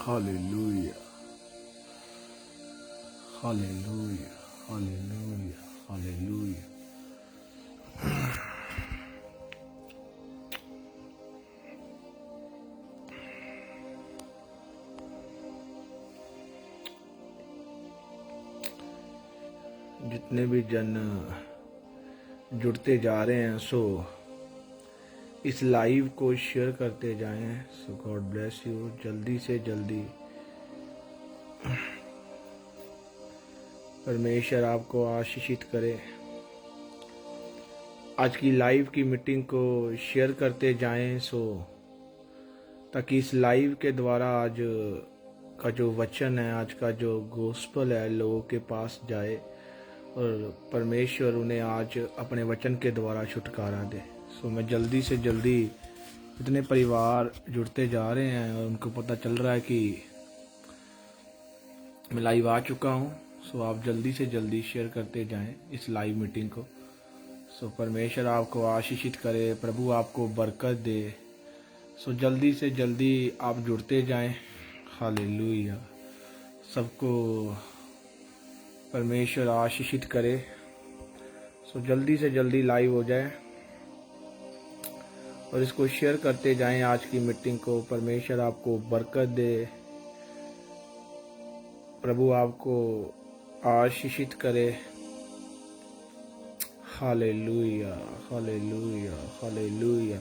Hallelujah. Hallelujah. Hallelujah. Hallelujah. जितने भी जन जुड़ते जा रहे हैं सो इस लाइव को शेयर करते जाएं। सो गॉड ब्लेस यू। जल्दी से जल्दी परमेश्वर आपको आशीषित करे। आज की लाइव की मीटिंग को शेयर करते जाएं सो ताकि इस लाइव के द्वारा आज का जो वचन है, आज का जो गॉस्पेल है, लोगों के पास जाए और परमेश्वर उन्हें आज अपने वचन के द्वारा छुटकारा दे। सो मैं जल्दी से जल्दी इतने परिवार जुड़ते जा रहे हैं और उनको पता चल रहा है कि मैं लाइव आ चुका हूँ। सो आप जल्दी से जल्दी शेयर करते जाएं इस लाइव मीटिंग को। सो परमेश्वर आपको आशीषित करे, प्रभु आपको बरकत दे। सो जल्दी से जल्दी आप जुड़ते जाएं। हालेलुया। सबको परमेश्वर आशीषित करे। सो जल्दी से जल्दी लाइव हो जाए और इसको शेयर करते जाएं आज की मीटिंग को। परमेश्वर आपको बरकत दे, प्रभु आपको आशीषित करे। Hallelujah, hallelujah, hallelujah.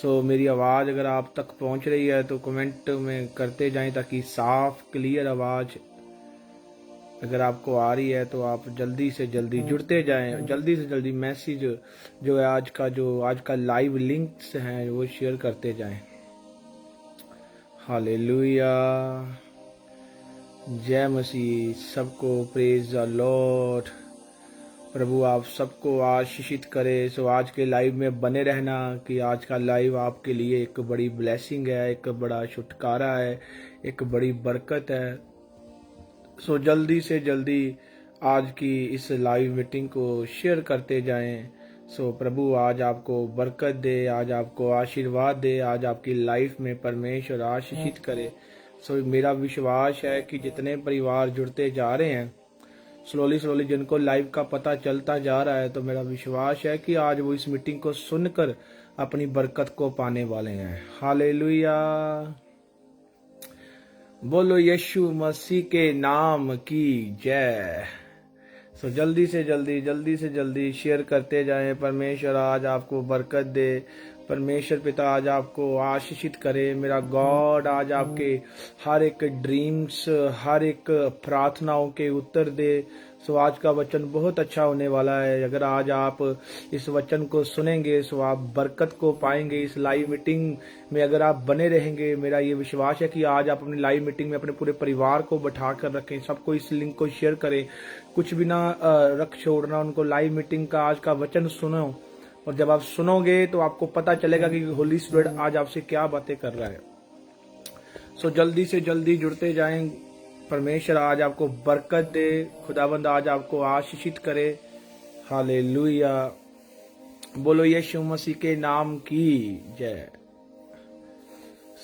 सो मेरी आवाज़ अगर आप तक पहुंच रही है तो कमेंट में करते जाएं ताकि साफ क्लियर आवाज़ अगर आपको आ रही है तो आप जल्दी से जल्दी जुड़ते जाएं। जल्दी से जल्दी मैसेज जो है आज का लाइव लिंक्स हैं वो शेयर करते जाएं। हालेलुया, जय मसीह। सबको प्रेज द लॉर्ड। प्रभु आप सबको आशीषित करे। सो आज के लाइव में बने रहना कि आज का लाइव आपके लिए एक बड़ी ब्लेसिंग है, एक बड़ा छुटकारा है, एक बड़ी बरकत है। सो जल्दी से जल्दी आज की इस लाइव मीटिंग को शेयर करते जाएं। सो प्रभु आज आपको बरकत दे, आज आपको आशीर्वाद दे, आज आपकी लाइफ में परमेश्वर आशीषित करे। सो मेरा विश्वास है कि जितने परिवार जुड़ते जा रहे हैं स्लोली जिनको लाइव का पता चलता जा रहा है, तो मेरा विश्वास है कि आज वो इस मीटिंग को सुनकर अपनी बरकत को पाने वाले हैं। हालेलुया। बोलो यीशु मसीह के नाम की जय। सो जल्दी से जल्दी शेयर करते जाएं। परमेश्वर आज आपको बरकत दे, परमेश्वर पिता आज आपको आशीषित करे। मेरा गॉड आज आपके हर एक ड्रीम्स, हर एक प्रार्थनाओं के उत्तर दे। सो आज का वचन बहुत अच्छा होने वाला है। अगर आज आप इस वचन को सुनेंगे सो आप बरकत को पाएंगे। इस लाइव मीटिंग में अगर आप बने रहेंगे, मेरा ये विश्वास है कि आज आप अपनी लाइव मीटिंग में अपने पूरे परिवार को बैठा कर रखें। सबको इस लिंक को शेयर करें, कुछ भी ना रख छोड़ना। उनको लाइव मीटिंग का आज का वचन सुनो और जब आप सुनोगे तो आपको पता चलेगा कि होली स्पिरिट आज आपसे क्या बातें कर रहा है। सो जल्दी से जल्दी जुड़ते जाएं। परमेश्वर आज आपको बरकत दे, खुदाबंद आज आपको आशीषित करे। हालेलुया। बोलो यीशु मसीह के नाम की जय।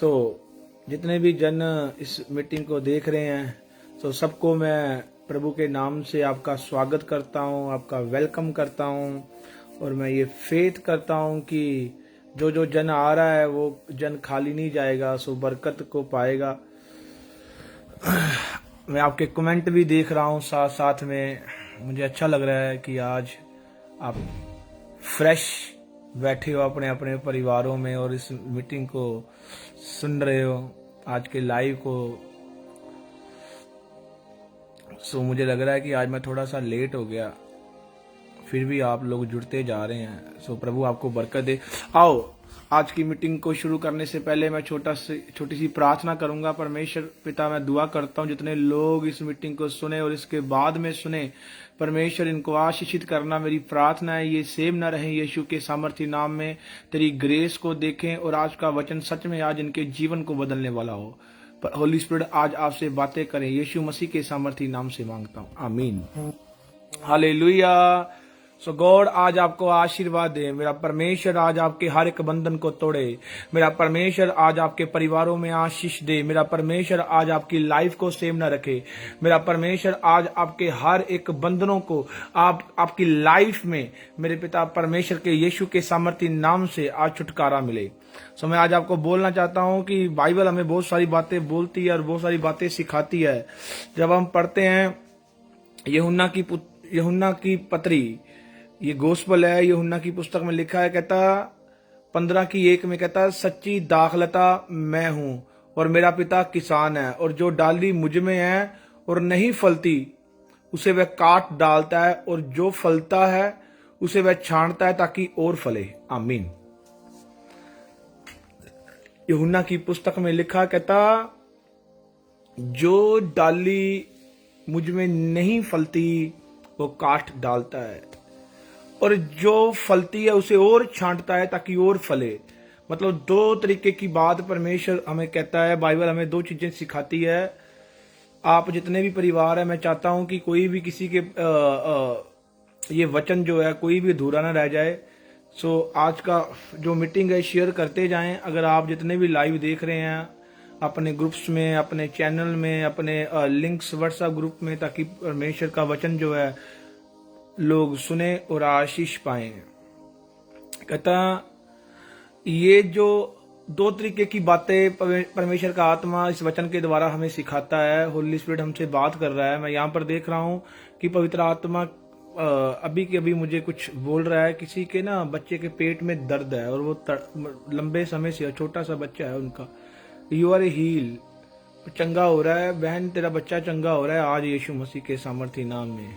सो जितने भी जन इस मीटिंग को देख रहे हैं सो सबको मैं प्रभु के नाम से आपका स्वागत करता हूं, आपका वेलकम करता हूं और मैं ये फेथ करता हूं कि जो जन आ रहा है वो जन खाली नहीं जाएगा, सो बरकत को पाएगा। मैं आपके कमेंट भी देख रहा हूं साथ साथ में। मुझे अच्छा लग रहा है कि आज आप फ्रेश बैठे हो अपने अपने परिवारों में और इस मीटिंग को सुन रहे हो, आज के लाइव को। सो मुझे लग रहा है कि आज मैं थोड़ा सा लेट हो गया, फिर भी आप लोग जुड़ते जा रहे हैं। सो प्रभु आपको बरकत दे। आओ आज की मीटिंग को शुरू करने से पहले मैं छोटी सी प्रार्थना करूंगा। परमेश्वर पिता मैं दुआ करता हूं जितने लोग इस मीटिंग को सुने और इसके बाद में सुने, परमेश्वर इनको आशीषित करना मेरी प्रार्थना है। ये सेम न रहे, यीशु के सामर्थी नाम में तेरी ग्रेस को देखें और आज का वचन सच में आज इनके जीवन को बदलने वाला हो। होली स्पिरिट आज आपसे बातें करें, यीशु मसीह के सामर्थी नाम से मांगता हूं, आमीन। हालेलुया। सो गॉड आज आपको आशीर्वाद दे। मेरा परमेश्वर आज आपके हर एक बंधन को तोड़े। मेरा परमेश्वर आज आपके परिवारों में आशीष दे। मेरा परमेश्वर आज आपकी लाइफ को सेव न रखे। मेरा परमेश्वर आज आपके हर एक बंधनों को आपकी लाइफ में मेरे पिता परमेश्वर के यीशु के सामर्थ्य नाम से आज छुटकारा मिले। सो मैं आज आपको बोलना चाहता हूं कि बाइबल हमें बहुत सारी बातें बोलती है और बहुत सारी बातें सिखाती है। जब हम पढ़ते हैं यूहन्ना की पत्री, ये गोस्पल है, यूहन्ना की पुस्तक में लिखा है, कहता 15:1 में कहता सच्ची दाखलता मैं हूं और मेरा पिता किसान है, और जो डाली मुझ में है और नहीं फलती उसे वह काट डालता है, और जो फलता है उसे वह छांटता है ताकि और फले। आमीन। यूहन्ना की पुस्तक में लिखा, कहता जो डाली मुझ में नहीं फलती वो काट डालता है, और जो फलती है उसे और छांटता है ताकि और फले। मतलब दो तरीके की बात परमेश्वर हमें कहता है। बाइबल हमें दो चीजें सिखाती है। आप जितने भी परिवार है, मैं चाहता हूं कि कोई भी किसी के ये वचन जो है कोई भी अधूरा ना रह जाए। सो आज का जो मीटिंग है शेयर करते जाएं। अगर आप जितने भी लाइव देख रहे हैं अपने ग्रुप्स में, अपने चैनल में, अपने लिंक्स व्हाट्सएप ग्रुप में, ताकि परमेश्वर का वचन जो है लोग सुने और आशीष पाए। कहता ये जो दो तरीके की बातें परमेश्वर का आत्मा इस वचन के द्वारा हमें सिखाता है। होली स्पिरिट हमसे बात कर रहा है। मैं यहाँ पर देख रहा हूँ कि पवित्र आत्मा अभी के अभी मुझे कुछ बोल रहा है। किसी के ना बच्चे के पेट में दर्द है और वो लंबे समय से, छोटा सा बच्चा है उनका, यू आर ए हील, चंगा हो रहा है। बहन तेरा बच्चा चंगा हो रहा है आज यीशु मसीह के सामर्थ्य नाम में।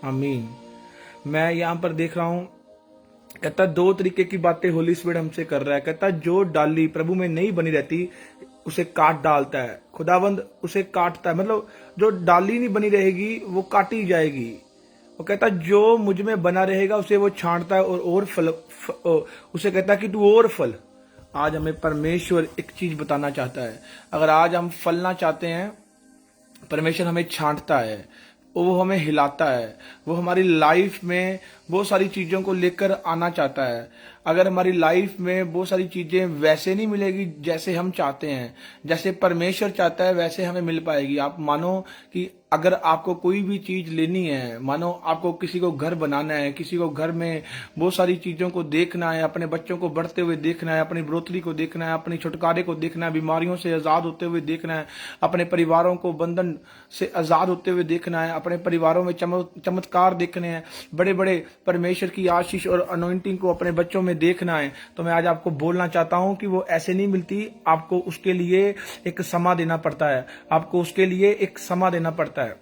आमीन। मैं यहाँ पर देख रहा हूं, कहता दो तरीके की बातें होली स्पिरिट हमसे कर रहा है। कहता जो डाली प्रभु में नहीं बनी रहती उसे काट डालता है। खुदावंद उसे काटता है, मतलब जो डाली नहीं बनी रहेगी वो काटी जाएगी। वो कहता जो मुझ में बना रहेगा उसे वो छांटता है और फल उसे कहता कि तू और फल। आज हमें परमेश्वर एक चीज बताना चाहता है। अगर आज हम फलना चाहते हैं, परमेश्वर हमें छांटता है, वो हमें हिलाता है, वो हमारी लाइफ में बहुत सारी चीजों को लेकर आना चाहता है। अगर हमारी लाइफ में बहुत सारी चीजें वैसे नहीं मिलेगी जैसे हम चाहते हैं, जैसे परमेश्वर चाहता है वैसे हमें मिल पाएगी। आप मानो कि अगर आपको कोई भी चीज लेनी है, मानो आपको किसी को घर बनाना है, किसी को घर में बहुत सारी चीजों को देखना है, अपने बच्चों को बढ़ते हुए देखना है, अपनी बढ़ोतरी को देखना है, अपनी छुटकारे को देखना है, बीमारियों से आजाद होते हुए देखना है, अपने परिवारों को बंधन से आजाद होते हुए देखना है, अपने परिवारों में चमत्कार देखने हैं, बड़े बड़े परमेश्वर की आशीष और अनॉइंटिंग को अपने बच्चों में देखना है, तो मैं आज आपको बोलना चाहता हूं कि वो ऐसे नहीं मिलती। आपको उसके लिए एक समय देना पड़ता है। आपको उसके लिए एक समय देना पड़ता है।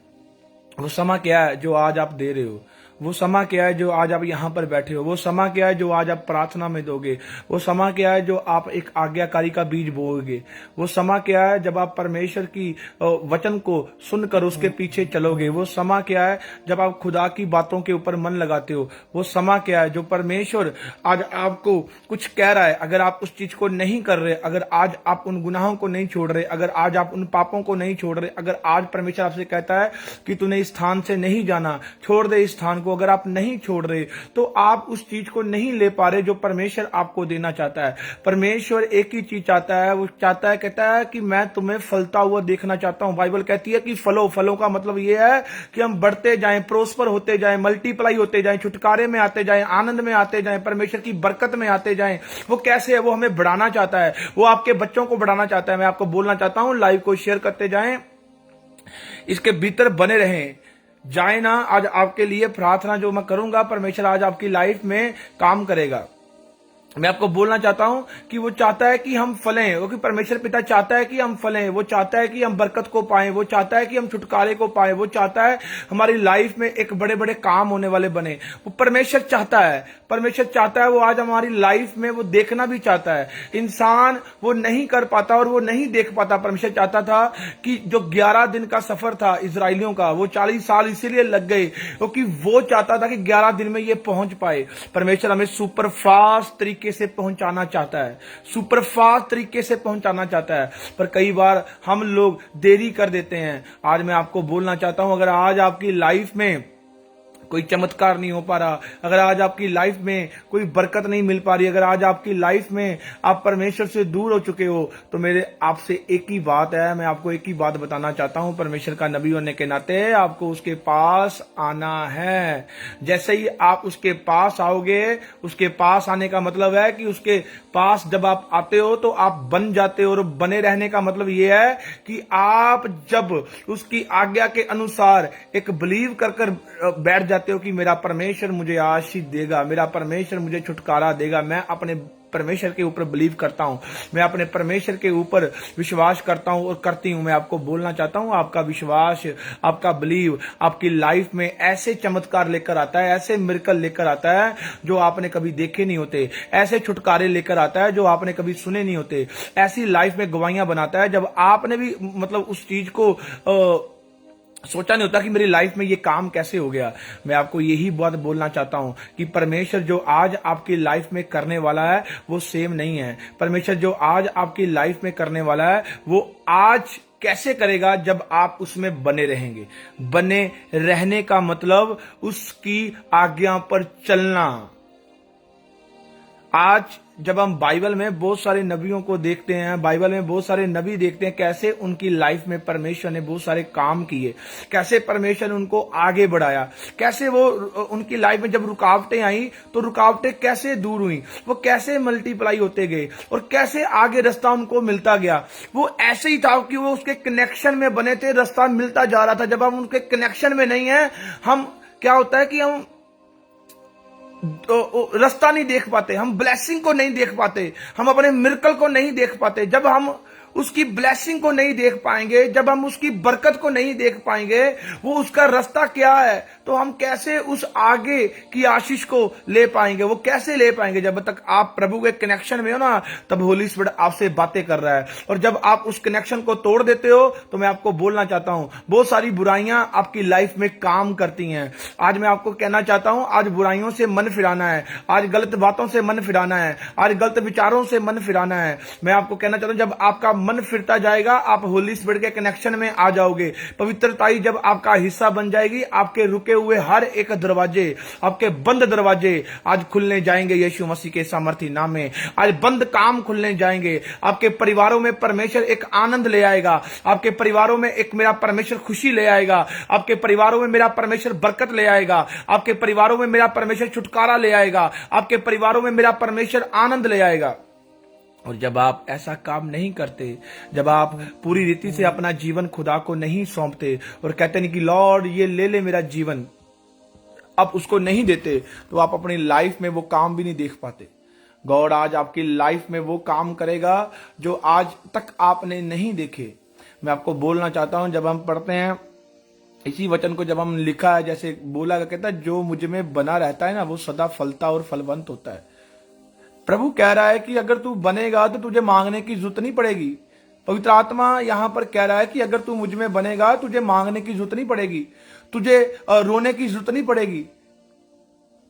वो समय क्या है जो आज आप दे रहे हो? वो समय क्या है जो आज आप यहाँ पर बैठे हो? वो समय क्या है जो आज आप प्रार्थना में दोगे? वो समय क्या है जो आप एक आज्ञाकारी का बीज बोओगे? वो समय क्या है जब आप परमेश्वर की वचन को सुनकर उसके पीछे चलोगे? वो समय क्या है जब आप खुदा की बातों के ऊपर मन लगाते हो? वो समय क्या है जो परमेश्वर आज आपको कुछ कह रहा है? अगर आप उस चीज को नहीं कर रहे, अगर आज आप उन गुनाहों को नहीं छोड़ रहे, अगर आज आप उन पापों को नहीं छोड़ रहे, अगर आज परमेश्वर आपसे कहता है कि तूने इस स्थान से नहीं जाना, छोड़ दे इस स्थान को, अगर आप नहीं छोड़ रहे तो आप उस चीज को नहीं ले पा रहे जो परमेश्वर आपको देना चाहता है। परमेश्वर एक ही चीज चाहता है, वो चाहता है, कहता है कि मैं तुम्हें फलता हुआ देखना चाहता हूं। बाइबल कहती है कि फलों का मतलब यह है कि हम बढ़ते जाएं, प्रोस्पर होते जाएं, मल्टीप्लाई होते जाएं, छुटकारे में आते जाएं, आनंद में आते जाएं, परमेश्वर की बरकत में आते जाएं। वो कैसे है? वो हमें बढ़ाना चाहता है, वो आपके बच्चों को बढ़ाना चाहता है। मैं आपको बोलना चाहता हूं, लाइव को शेयर करते जाएं, इसके भीतर बने रहें, जाए ना। आज आपके लिए प्रार्थना जो मैं करूंगा, परमेश्वर आज आपकी लाइफ में काम करेगा। मैं आपको बोलना चाहता हूं कि वो चाहता है कि हम फलें, क्योंकि परमेश्वर पिता चाहता है कि हम फलें। वो चाहता है कि हम बरकत को पाएं, वो चाहता है कि हम छुटकारे को पाएं, वो चाहता है हमारी लाइफ में एक बड़े बड़े काम होने वाले बने। वो परमेश्वर चाहता है, परमेश्वर चाहता है, वो आज हमारी लाइफ में वो देखना भी चाहता है। इंसान वो नहीं कर पाता और वो नहीं देख पाता। परमेश्वर चाहता था कि जो 11 दिन का सफर था इजरायलियों का, वो 40 साल इसीलिए लग गए क्योंकि वो चाहता था कि 11 दिन में ये पहुंच पाए। परमेश्वर हमें सुपर फास्ट तरीके से पहुंचाना चाहता है, सुपर फास्ट तरीके से पहुंचाना चाहता है, पर कई बार हम लोग देरी कर देते हैं। आज मैं आपको बोलना चाहता हूं, अगर आज आपकी लाइफ में कोई चमत्कार नहीं हो पा रहा, अगर आज आपकी लाइफ में कोई बरकत नहीं मिल पा रही, अगर आज आपकी लाइफ में आप परमेश्वर से दूर हो चुके हो, तो मेरे आपसे एक ही बात है, मैं आपको एक ही बात बताना चाहता हूं, परमेश्वर का नबी होने के नाते आपको उसके पास आना है। जैसे ही आप उसके पास आओगे, उसके पास आने का मतलब है कि उसके पास जब आप आते हो तो आप बन जाते हो, और बने रहने का मतलब यह है कि आप जब उसकी आज्ञा के अनुसार एक बिलीव कर बैठ जाते हो कि मेरा परमेश्वर मुझे आशीष देगा, मेरा परमेश्वर मुझे छुटकारा देगा, मैं अपने परमेश्वर के ऊपर बिलीव करता हूं, मैं अपने परमेश्वर के ऊपर विश्वास करता हूं और करती हूं। मैं आपको बोलना चाहता हूं, आपका विश्वास, आपका बिलीव आपकी लाइफ में ऐसे चमत्कार लेकर आता है, ऐसे मिरेकल लेकर आता है जो आपने कभी देखे नहीं होते, ऐसे छुटकारे लेकर आता है जो आपने कभी सुने नहीं होते, ऐसी लाइफ में गवाहियां बनाता है जब आपने भी मतलब उस चीज को सोचा नहीं होता कि मेरी लाइफ में ये काम कैसे हो गया। मैं आपको यही बात बोलना चाहता हूं कि परमेश्वर जो आज आपकी लाइफ में करने वाला है वो सेम नहीं है। परमेश्वर जो आज आपकी लाइफ में करने वाला है वो आज कैसे करेगा, जब आप उसमें बने रहेंगे। बने रहने का मतलब उसकी आज्ञा पर चलना। आज जब हम बाइबल में बहुत सारे नबियों को देखते हैं, बाइबल में बहुत सारे नबी देखते हैं, कैसे उनकी लाइफ में परमेश्वर ने बहुत सारे काम किए, कैसे परमेश्वर ने उनको आगे बढ़ाया, कैसे वो उनकी लाइफ में जब रुकावटें आई तो रुकावटें कैसे दूर हुई, वो कैसे मल्टीप्लाई होते गए और कैसे आगे रास्ता उनको मिलता गया। वो ऐसे ही था कि वो उसके कनेक्शन में बने थे, रास्ता मिलता जा रहा था। जब हम उनके कनेक्शन में नहीं है, हम क्या होता है कि हम रास्ता नहीं देख पाते, हम ब्लेसिंग को नहीं देख पाते, हम अपने मिरेकल को नहीं देख पाते। जब हम उसकी ब्लेसिंग को नहीं देख पाएंगे, जब हम उसकी बरकत को नहीं देख पाएंगे, वो उसका रास्ता क्या है, तो हम कैसे उस आगे की आशीष को ले पाएंगे, वो कैसे ले पाएंगे। जब तक आप प्रभु के कनेक्शन में हो ना, तब होली स्पिरिट आपसे बातें कर रहा है, और जब आप उस कनेक्शन को तोड़ देते हो तो मैं आपको बोलना चाहता हूं, बहुत सारी बुराइयां आपकी लाइफ में काम करती हैं। आज मैं आपको कहना चाहता हूं, आज बुराइयों से मन फिराना है, आज गलत बातों से मन फिराना है, आज गलत विचारों से मन फिराना है। मैं आपको कहना चाहता हूं, जब आपका मन फिरता जाएगा, आप होली स्पिरिट के कनेक्शन में आ जाओगे। पवित्रताई जब आपका हिस्सा बन जाएगी, आपके रुके हुए हर एक दरवाजे, आपके बंद दरवाजे आज खुलने जाएंगे यीशु मसीह के सामर्थी नाम में। आज बंद काम खुलने जाएंगे। आपके परिवारों में परमेश्वर एक आनंद ले आएगा, आपके परिवारों में एक मेरा परमेश्वर खुशी ले आएगा, आपके परिवारों में मेरा परमेश्वर बरकत ले आएगा, आपके परिवारों में मेरा परमेश्वर छुटकारा ले आएगा, आपके परिवारों में मेरा परमेश्वर आनंद ले आएगा। और जब आप ऐसा काम नहीं करते, जब आप पूरी रीति से अपना जीवन खुदा को नहीं सौंपते और कहते नहीं कि लॉर्ड ये ले ले मेरा जीवन, आप उसको नहीं देते, तो आप अपनी लाइफ में वो काम भी नहीं देख पाते। गॉड आज आपकी लाइफ में वो काम करेगा जो आज तक आपने नहीं देखे। मैं आपको बोलना चाहता हूं, जब हम पढ़ते हैं इसी वचन को, जब हम लिखा है, जैसे बोला कहता है, जो मुझ में बना रहता है ना वो सदा फलता और फलवंत होता है। प्रभु कह रहा है कि अगर तू बनेगा तो तुझे मांगने की जरूरत नहीं पड़ेगी। पवित्र आत्मा यहां पर कह रहा है कि अगर तू मुझ में बनेगा तुझे मांगने की जरूरत नहीं पड़ेगी, तुझे रोने की जरूरत नहीं पड़ेगी।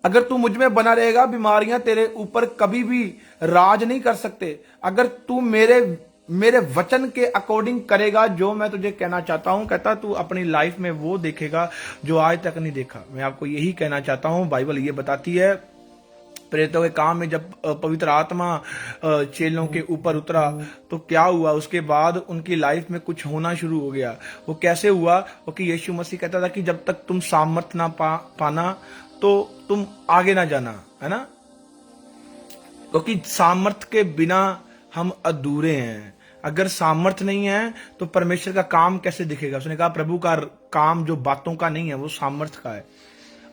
अगर तू मुझ में बना रहेगा, बीमारियां तेरे ऊपर कभी भी राज नहीं कर सकते। अगर तू मेरे वचन के अकॉर्डिंग करेगा जो मैं तुझे कहना चाहता हूं, कहता तू अपनी लाइफ में वो देखेगा जो आज तक नहीं देखा। मैं आपको यही कहना चाहता हूं, बाइबल ये बताती है, प्रेरितों के काम में जब पवित्र आत्मा चेलों के ऊपर उतरा तो क्या हुआ, उसके बाद उनकी लाइफ में कुछ होना शुरू हो गया। वो कैसे हुआ, वो कि यीशु मसीह कहता था कि जब तक तुम सामर्थ ना पाना तो तुम आगे ना जाना, है ना, क्योंकि सामर्थ के बिना हम अधूरे हैं। अगर सामर्थ नहीं है तो परमेश्वर का काम कैसे दिखेगा। उसने कहा प्रभु का काम जो बातों का नहीं है वो सामर्थ का है।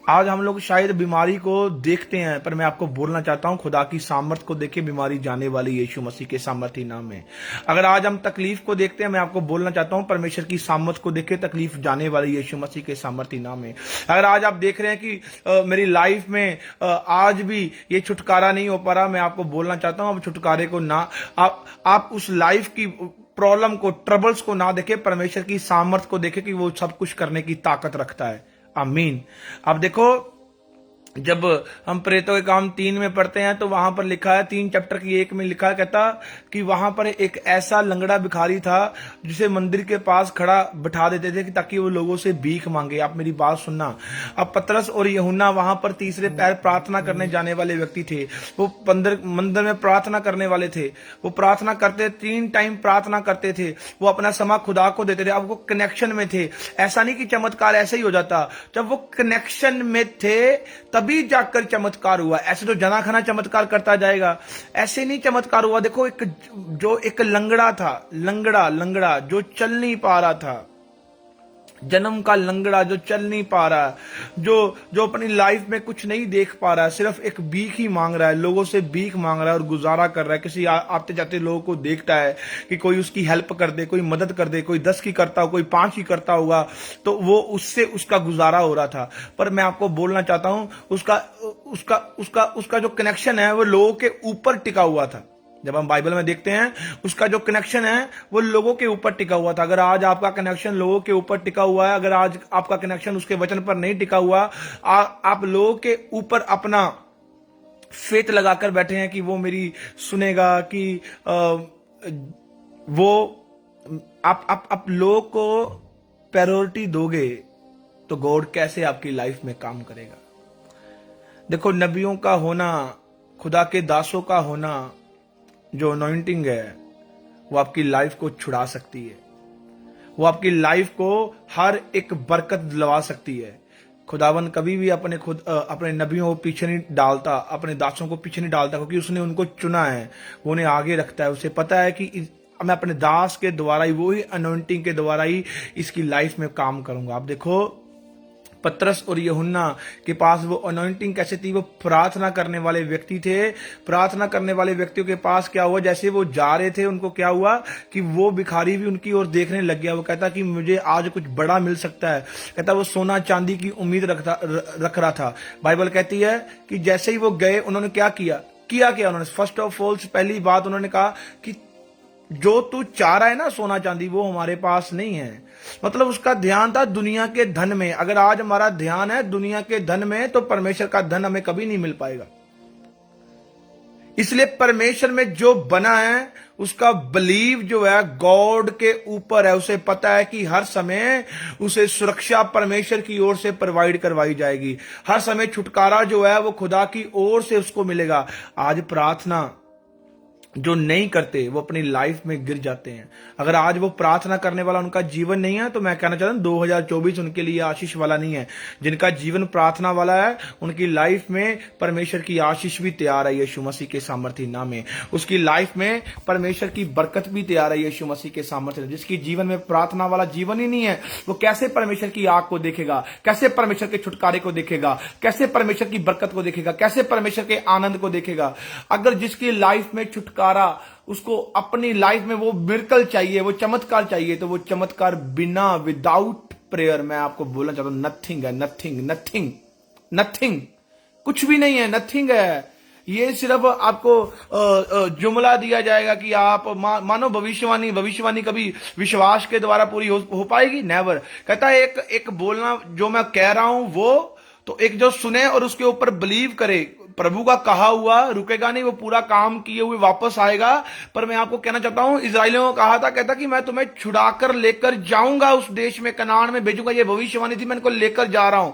आज हम लोग शायद बीमारी को देखते हैं, पर मैं आपको बोलना चाहता हूं, खुदा की सामर्थ को देखे बीमारी जाने वाली यीशु मसीह के सामर्थी नाम में। अगर आज हम तकलीफ को देखते हैं, मैं आपको बोलना चाहता हूं, परमेश्वर की सामर्थ को देखे तकलीफ जाने वाली यीशु मसीह के सामर्थी नाम में। अगर आज आप देख रहे हैं कि मेरी लाइफ में आज भी ये छुटकारा नहीं हो पा रहा, मैं आपको बोलना चाहता हूं, अब छुटकारे को ना आप उस लाइफ की प्रॉब्लम को, ट्रबल्स को ना देखे, परमेश्वर की सामर्थ को देखे कि वो सब कुछ करने की ताकत रखता है। आमीन। अब देखो, जब हम प्रेतों के काम 3 में पढ़ते हैं तो वहां पर लिखा है, 3 चैप्टर की 1 में लिखा है, कहता कि वहां पर एक ऐसा लंगड़ा भिखारी था जिसे मंदिर के पास खड़ा बिठा देते थे कि ताकि वो लोगों से भीख मांगे। आप मेरी बात सुनना। अब पतरस और यूहन्ना वहां पर तीसरे पैर प्रार्थना करने जाने वाले व्यक्ति थे। वो मंदिर में प्रार्थना करने वाले थे। वो प्रार्थना करते, 3 टाइम प्रार्थना करते थे। वो अपना समय खुदा को देते थे। अब वो कनेक्शन में थे। ऐसा नहीं कि चमत्कार ऐसे ही हो जाता, जब वो कनेक्शन में थे तभी जाकर चमत्कार हुआ। ऐसे तो जना खना चमत्कार करता जाएगा, ऐसे नहीं चमत्कार हुआ। देखो, एक लंगड़ा था, लंगड़ा जो चल नहीं पा रहा था, जन्म का लंगड़ा जो चल नहीं पा रहा है, जो अपनी लाइफ में कुछ नहीं देख पा रहा है, सिर्फ एक भीख ही मांग रहा है, लोगों से भीख मांग रहा है और गुजारा कर रहा है। किसी आते जाते लोगों को देखता है कि कोई उसकी हेल्प कर दे, कोई मदद कर दे, कोई 10 की करता हो, कोई 5 की करता होगा, तो वो उससे उसका गुजारा हो रहा था। पर मैं आपको बोलना चाहता हूं, उसका जो कनेक्शन है वो लोगों के ऊपर टिका हुआ था। जब हम बाइबल में देखते हैं, उसका जो कनेक्शन है वो लोगों के ऊपर टिका हुआ था। अगर आज आपका कनेक्शन लोगों के ऊपर टिका हुआ है, अगर आज आपका कनेक्शन उसके वचन पर नहीं टिका हुआ, आप लोगों के ऊपर अपना फेथ लगाकर बैठे हैं कि वो मेरी सुनेगा, कि वो आप लोगों को प्रायोरिटी दोगे तो गॉड कैसे आपकी लाइफ में काम करेगा। देखो, नबियों का होना, खुदा के दासों का होना, जो अनॉइंटिंग है, वो आपकी लाइफ को छुड़ा सकती है। वो आपकी लाइफ को हर एक बरकत दिलवा सकती है। खुदावन कभी भी अपने नबियों को पीछे नहीं डालता, अपने दासों को पीछे नहीं डालता, क्योंकि उसने उनको चुना है, वो उन्हें आगे रखता है। उसे पता है कि मैं अपने दास के द्वारा ही, वो ही अनॉइंटिंग के द्वारा ही इसकी लाइफ में काम करूंगा। आप देखो, पतरस और यूहन्ना के पास वो अनॉइंटिंग कैसे थी? वो प्रार्थना करने वाले व्यक्ति थे। प्रार्थना करने वाले व्यक्तियों के पास क्या हुआ, जैसे वो जा रहे थे, उनको क्या हुआ कि वो भिखारी भी उनकी ओर देखने लग गया। वो कहता कि मुझे आज कुछ बड़ा मिल सकता है। कहता वो सोना चांदी की उम्मीद रख रहा था। बाइबल कहती है कि जैसे ही वो गए, उन्होंने क्या किया उन्होंने फर्स्ट ऑफ ऑल, पहली बात उन्होंने कहा कि जो तू चाह रहा है ना सोना चांदी, वो हमारे पास नहीं है। मतलब उसका ध्यान था दुनिया के धन में। अगर आज हमारा ध्यान है दुनिया के धन में, तो परमेश्वर का धन हमें कभी नहीं मिल पाएगा। इसलिए परमेश्वर में जो बना है, उसका बिलीव जो है गॉड के ऊपर है। उसे पता है कि हर समय उसे सुरक्षा परमेश्वर की ओर से प्रोवाइड करवाई जाएगी। हर समय छुटकारा जो है वो खुदा की ओर से उसको मिलेगा। आज प्रार्थना जो नहीं करते, वो अपनी लाइफ में गिर जाते हैं। अगर आज वो प्रार्थना करने वाला उनका जीवन नहीं है, तो मैं कहना चाहता हूं 2024 उनके लिए आशीष वाला नहीं है। जिनका जीवन प्रार्थना वाला है, उनकी लाइफ में परमेश्वर की आशीष भी तैयार है यीशु मसीह के सामर्थ्य नाम में। उसकी लाइफ में परमेश्वर की बरकत भी तैयार है यीशु मसीह के सामर्थ्य। जिसकी जीवन में प्रार्थना वाला जीवन ही नहीं है, वो कैसे परमेश्वर की आग को देखेगा, कैसे परमेश्वर के छुटकारे को देखेगा, कैसे परमेश्वर की बरकत को देखेगा, कैसे परमेश्वर के आनंद को देखेगा। अगर जिसकी लाइफ में छुटकारा, उसको अपनी लाइफ में वो मिरेकल चाहिए, वो चमत्कार चाहिए, तो वो चमत्कार बिना, विदाउट प्रेयर, मैं आपको बोलना चाहता हूं, नथिंग है। नथिंग, कुछ भी नहीं है, नथिंग है। ये सिर्फ आपको जुमला दिया जाएगा कि आप मानो भविष्यवाणी कभी विश्वास के द्वारा पूरी हो पाएगी? नेवर। कहता है एक बोलना जो मैं कह रहा हूं वो, तो एक जो सुने और उसके ऊपर बिलीव करे। प्रभु का कहा हुआ रुकेगा नहीं, वो पूरा काम किए हुए वापस आएगा। पर मैं आपको कहना चाहता हूं, इजराइलियों को कहा था, कहता कि मैं तुम्हें छुड़ाकर लेकर जाऊंगा, उस देश में कनान में भेजूंगा। ये भविष्यवाणी थी, मैं इनको लेकर जा रहा हूं।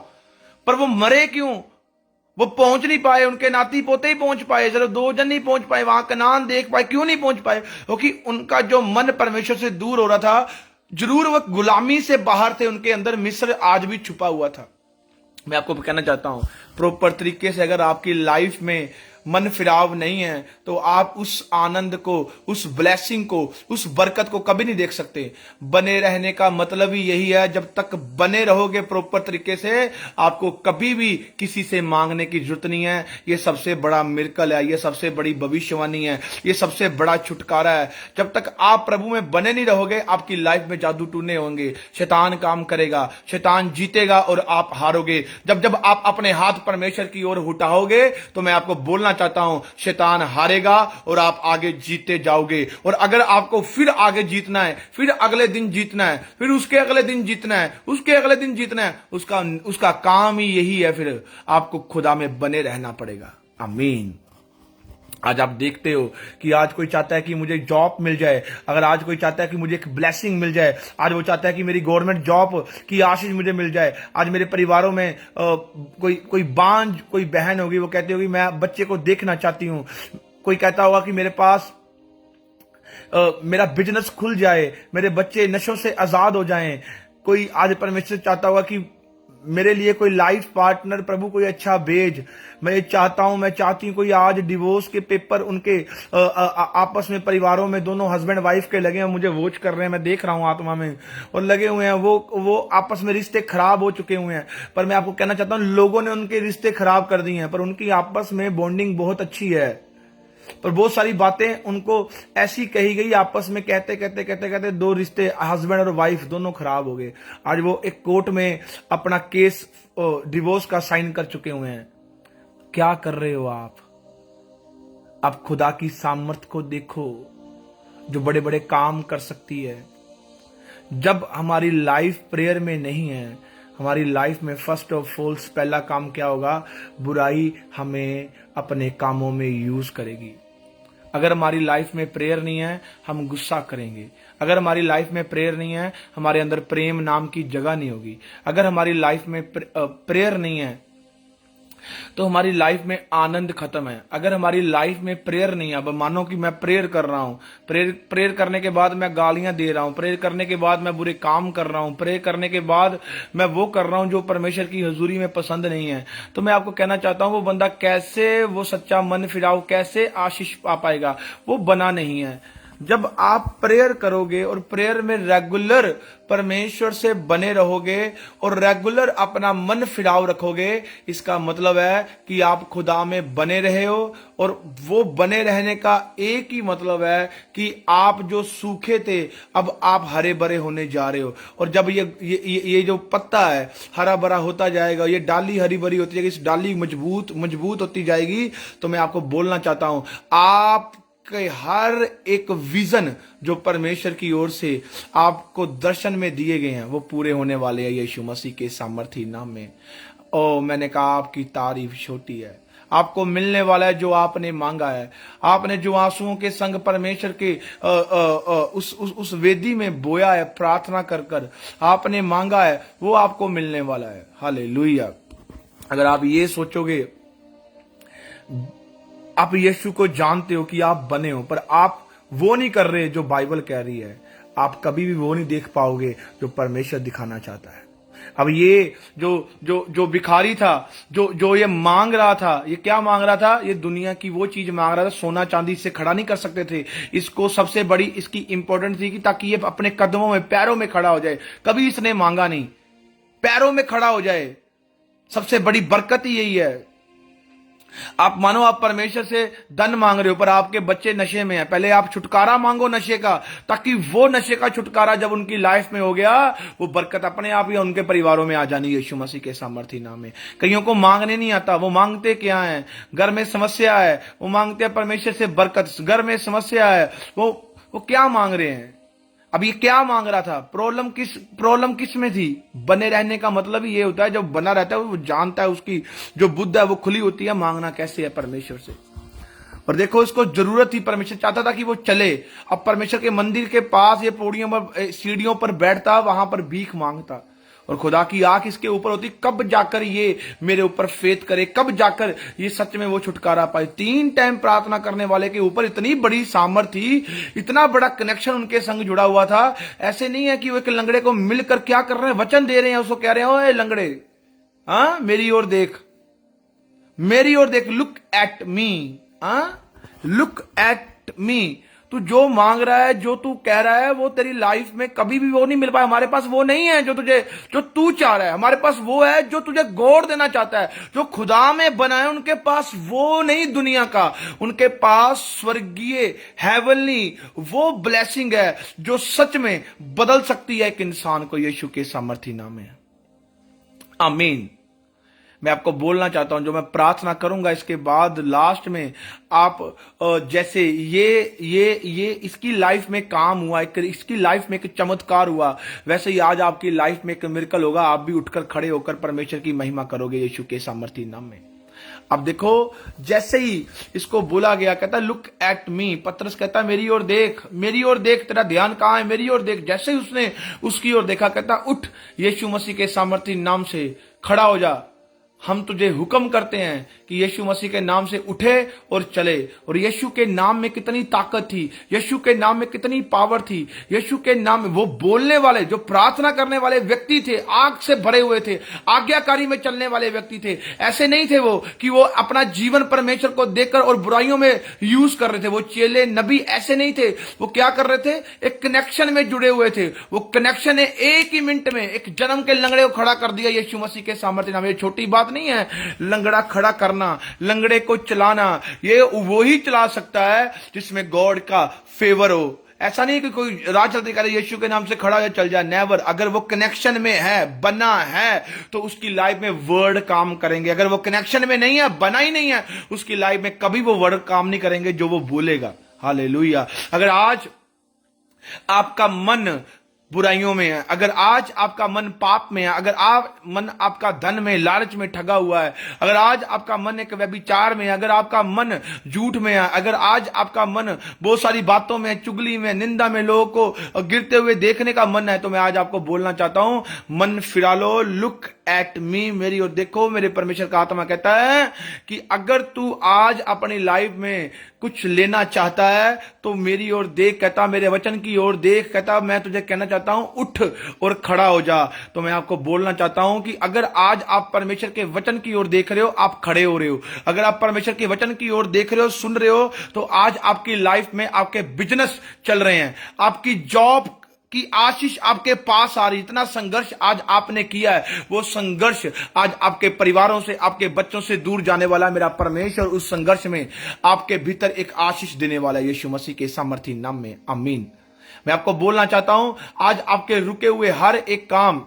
पर वो मरे क्यों? वो पहुंच नहीं पाए, उनके नाती पोते ही पहुंच पाए, सिर्फ 2 जन नहीं पहुंच पाए, वहां कनान देख पाए। क्यों नहीं पहुंच पाए? क्योंकि उनका जो मन परमेश्वर से दूर हो रहा था। जरूर वो गुलामी से बाहर थे, उनके अंदर मिस्र आज भी छुपा हुआ था। मैं आपको कहना चाहता हूं, प्रॉपर तरीके से अगर आपकी लाइफ में मन फिराव नहीं है, तो आप उस आनंद को, उस ब्लेसिंग को, उस बरकत को कभी नहीं देख सकते। बने रहने का मतलब ही यही है, जब तक बने रहोगे प्रॉपर तरीके से, आपको कभी भी किसी से मांगने की जरूरत नहीं है। ये सबसे बड़ा मिरेकल है, ये सबसे बड़ी भविष्यवाणी है, ये सबसे बड़ा छुटकारा है। जब तक आप प्रभु में बने नहीं रहोगे, आपकी लाइफ में जादू टूने होंगे, शैतान काम करेगा, शैतान जीतेगा और आप हारोगे। जब आप अपने हाथ परमेश्वर की ओर उठाओगे, तो मैं आपको बोलना चाहता हूं, शैतान हारेगा और आप आगे जीते जाओगे। और अगर आपको फिर आगे जीतना है, फिर अगले दिन जीतना है, फिर उसके अगले दिन जीतना है, उसके अगले दिन जीतना है, उसका काम ही यही है। फिर आपको खुदा में बने रहना पड़ेगा। आमीन। आज आप देखते हो कि आज कोई चाहता है कि मुझे जॉब मिल जाए, अगर आज कोई चाहता है कि मुझे एक ब्लेसिंग मिल जाए, आज वो चाहता है कि मेरी गवर्नमेंट जॉब की आशीष मुझे मिल जाए। आज मेरे परिवारों में कोई बांझ कोई बहन होगी, वो कहती होगी मैं बच्चे को देखना चाहती हूं। कोई कहता होगा कि मेरे पास मेरा बिजनेस खुल जाए, मेरे बच्चे नशों से आजाद हो जाएं। कोई आज परमेश्वर चाहता होगा कि मेरे लिए कोई लाइफ पार्टनर प्रभु कोई अच्छा भेज। मैं चाहती हूं कोई आज डिवोर्स के पेपर उनके आपस में परिवारों में दोनों हस्बैंड वाइफ के लगे हैं, मुझे वॉच कर रहे हैं, मैं देख रहा हूं आत्मा में, और लगे हुए हैं वो आपस में रिश्ते खराब हो चुके हुए हैं। पर मैं आपको कहना चाहता हूं लोगों ने उनके रिश्ते खराब कर दिए हैं, पर उनकी आपस में बॉन्डिंग बहुत अच्छी है। पर बहुत सारी बातें उनको ऐसी कही गई, आपस में कहते दो रिश्ते हस्बैंड और वाइफ दोनों खराब हो गए। आज वो एक कोर्ट में अपना केस डिवोर्स का साइन कर चुके हुए हैं। क्या कर रहे हो आप खुदा की सामर्थ को देखो जो बड़े बड़े काम कर सकती है। जब हमारी लाइफ प्रेयर में नहीं है, हमारी लाइफ में फर्स्ट ऑफ ऑल पहला काम क्या होगा? बुराई हमें अपने कामों में यूज करेगी। अगर हमारी लाइफ में प्रेयर नहीं है, हम गुस्सा करेंगे। अगर हमारी लाइफ में प्रेयर नहीं है, हमारे अंदर प्रेम नाम की जगह नहीं होगी। अगर हमारी लाइफ में प्रेयर नहीं है तो हमारी लाइफ में आनंद खत्म है। अगर हमारी लाइफ में प्रेयर नहीं है, अब मानो कि मैं प्रेयर कर रहा हूं, प्रेयर करने के बाद मैं गालियां दे रहा हूं, प्रेयर करने के बाद मैं बुरे काम कर रहा हूं, प्रेयर करने के बाद मैं वो कर रहा हूं जो परमेश्वर की हजूरी में पसंद नहीं है, तो मैं आपको कहना चाहता हूं वो बंदा कैसे वो सच्चा मन फिराओ, कैसे आशीष पा पाएगा? वो बना नहीं है। जब आप प्रेयर करोगे और प्रेयर में रेगुलर परमेश्वर से बने रहोगे और रेगुलर अपना मन फिराव रखोगे, इसका मतलब है कि आप खुदा में बने रहे हो। और वो बने रहने का एक ही मतलब है कि आप जो सूखे थे अब आप हरे भरे होने जा रहे हो। और जब ये जो पत्ता है हरा भरा होता जाएगा, ये डाली हरी भरी होती जाएगी, इस डाली मजबूत होती जाएगी, तो मैं आपको बोलना चाहता हूं आप कि हर एक विजन जो परमेश्वर की ओर से आपको दर्शन में दिए गए हैं वो पूरे होने वाले हैं यीशु मसीह के सामर्थी नाम में। ओ मैंने कहा आपकी तारीफ छोटी है, आपको मिलने वाला है जो आपने मांगा है। आपने जो आंसुओं के संग परमेश्वर के उस वेदी में बोया है, प्रार्थना कर कर आपने मांगा है, वो आपको मिलने वाला है। हालेलुया। अगर आप ये सोचोगे, आप यीशु को जानते हो कि आप बने हो, पर आप वो नहीं कर रहे जो बाइबल कह रही है, आप कभी भी वो नहीं देख पाओगे जो परमेश्वर दिखाना चाहता है। अब ये जो भिखारी था, जो ये मांग रहा था, ये क्या मांग रहा था? ये दुनिया की वो चीज मांग रहा था। सोना चांदी से खड़ा नहीं कर सकते थे इसको। सबसे बड़ी इसकी इंपॉर्टेंस थी कि ताकि ये अपने कदमों में पैरों में खड़ा हो जाए। कभी इसने मांगा नहीं, पैरों में खड़ा हो जाए। सबसे बड़ी बरकत ही यही है। आप मानो आप परमेश्वर से धन मांग रहे हो पर आपके बच्चे नशे में हैं, पहले आप छुटकारा मांगो नशे का, ताकि वो नशे का छुटकारा जब उनकी लाइफ में हो गया, वो बरकत अपने आप ही उनके परिवारों में आ जानी यीशु मसीह के सामर्थी नाम में। कईयों को मांगने नहीं आता, वो मांगते क्या है? घर में समस्या है, वो मांगते हैं परमेश्वर से बरकत। घर में समस्या है, वो क्या मांग रहे हैं? अब ये क्या मांग रहा था? प्रॉब्लम किस में थी? बने रहने का मतलब ही ये होता है, जब बना रहता है वो जानता है, उसकी जो बुद्ध है वो खुली होती है, मांगना कैसे है परमेश्वर से। और देखो इसको जरूरत थी, परमेश्वर चाहता था कि वो चले। अब परमेश्वर के मंदिर के पास ये पौड़ियों पर सीढ़ियों पर बैठता, वहां पर भीख मांगता, और खुदा की आंख इसके ऊपर होती, कब जाकर ये मेरे ऊपर फेथ करे, कब जाकर ये सच में वो छुटकारा पाए। 3 टाइम प्रार्थना करने वाले के ऊपर इतनी बड़ी सामर्थ थी, इतना बड़ा कनेक्शन उनके संग जुड़ा हुआ था। ऐसे नहीं है कि वो एक लंगड़े को मिलकर क्या कर रहे हैं, वचन दे रहे हैं, उसको कह रहे हैं ओए लंगड़े, हाँ मेरी ओर देख, मेरी ओर देख, look at me, look at me. तू जो मांग रहा है, जो तू कह रहा है, वो तेरी लाइफ में कभी भी वो नहीं मिल पाया। हमारे पास वो नहीं है जो तू चाह रहा है। हमारे पास वो है जो तुझे गौर देना चाहता है। जो खुदा में बना है उनके पास वो नहीं दुनिया का, उनके पास स्वर्गीय हेवनली वो ब्लेसिंग है जो सच में बदल सकती है एक इंसान को, यीशु के सामर्थी नाम में। आमीन। मैं आपको बोलना चाहता हूं, जो मैं प्रार्थना करूंगा इसके बाद लास्ट में आप जैसे ये इसकी लाइफ में काम हुआ, इसकी लाइफ में एक चमत्कार हुआ, वैसे ही आज आपकी लाइफ में एक मिरेकल होगा। आप भी उठकर खड़े होकर परमेश्वर की महिमा करोगे यीशु के सामर्थी नाम में। अब देखो, जैसे ही इसको बोला गया, कहता लुक एट मी, पतरस कहता मेरी ओर देख, मेरी ओर देख, तेरा ध्यान कहां है, मेरी ओर देख। जैसे ही उसने उसकी ओर देखा, कहता उठ, यीशु मसीह के सामर्थी नाम से खड़ा हो जा। हम तुझे हुक्म करते हैं कि यीशु मसीह के नाम से उठे और चले। और यीशु के नाम में कितनी ताकत थी, यीशु के नाम में कितनी पावर थी, यीशु के नाम में वो बोलने वाले, जो प्रार्थना करने वाले व्यक्ति थे, आग से भरे हुए थे, आज्ञाकारी में चलने वाले व्यक्ति थे। ऐसे नहीं थे वो कि वो अपना जीवन परमेश्वर को देखकर और बुराइयों में यूज कर रहे थे। वो चेले नबी ऐसे नहीं थे। वो क्या कर रहे थे, एक कनेक्शन में जुड़े हुए थे। वो कनेक्शन है, एक ही मिनट में एक जन्म के लंगड़े को खड़ा कर दिया यीशु मसीह के सामर्थ्य नाम। ये छोटी बात नहीं है, लंगड़ा खड़ा करना, लंगड़े को चलाना, ये वो ही चला सकता है जिसमें गॉड का फेवर हो। ऐसा नहीं कि कोई राह चलते करे यीशु के नाम से खड़ा हो चल जाए, नेवर। अगर वो कनेक्शन में है, बना है, तो उसकी लाइफ में वर्ड काम करेंगे। अगर वो कनेक्शन में नहीं है, बना ही नहीं है, उसकी लाइफ में कभी वो वर्ड काम नहीं करेंगे जो वो बोलेगा। हालेलुया। अगर आज आपका मन बुराइयों में है, अगर आज आपका मन पाप में है, अगर मन आपका धन में, लालच में ठगा हुआ है, अगर आज आपका मन एक व्यभिचार में है, अगर आपका मन झूठ में है, अगर आज आपका मन बहुत सारी बातों में, चुगली में, निंदा में, लोगों को गिरते हुए देखने का मन है, तो मैं आज आपको बोलना चाहता हूं, मन फिरा लो, लुक एट मी, मेरी ओर देखो। मेरे परमेश्वर का आत्मा कहता है कि अगर तू आज अपनी लाइफ में कुछ लेना चाहता है तो मेरी ओर देख, कहता मेरे वचन की ओर देख, कहता मैं तुझे कहना चाहता हूं उठ और खड़ा हो जा। तो मैं आपको बोलना चाहता हूं कि अगर आज आप परमेश्वर के वचन की ओर देख रहे हो, आप खड़े हो रहे हो। अगर आप परमेश्वर के वचन की ओर देख रहे हो, सुन रहे हो, तो आज आपकी लाइफ में आपके बिजनेस चल रहे हैं, आपकी जॉब की आशीष आपके पास आ रही। इतना संघर्ष आज आपने किया है, वो संघर्ष आज आपके परिवारों से, आपके बच्चों से दूर जाने वाला है। मेरा परमेश्वर उस संघर्ष में आपके भीतर एक आशीष देने वाला है यीशु मसीह के सामर्थी नाम में। आमीन। मैं आपको बोलना चाहता हूं, आज आपके रुके हुए हर एक काम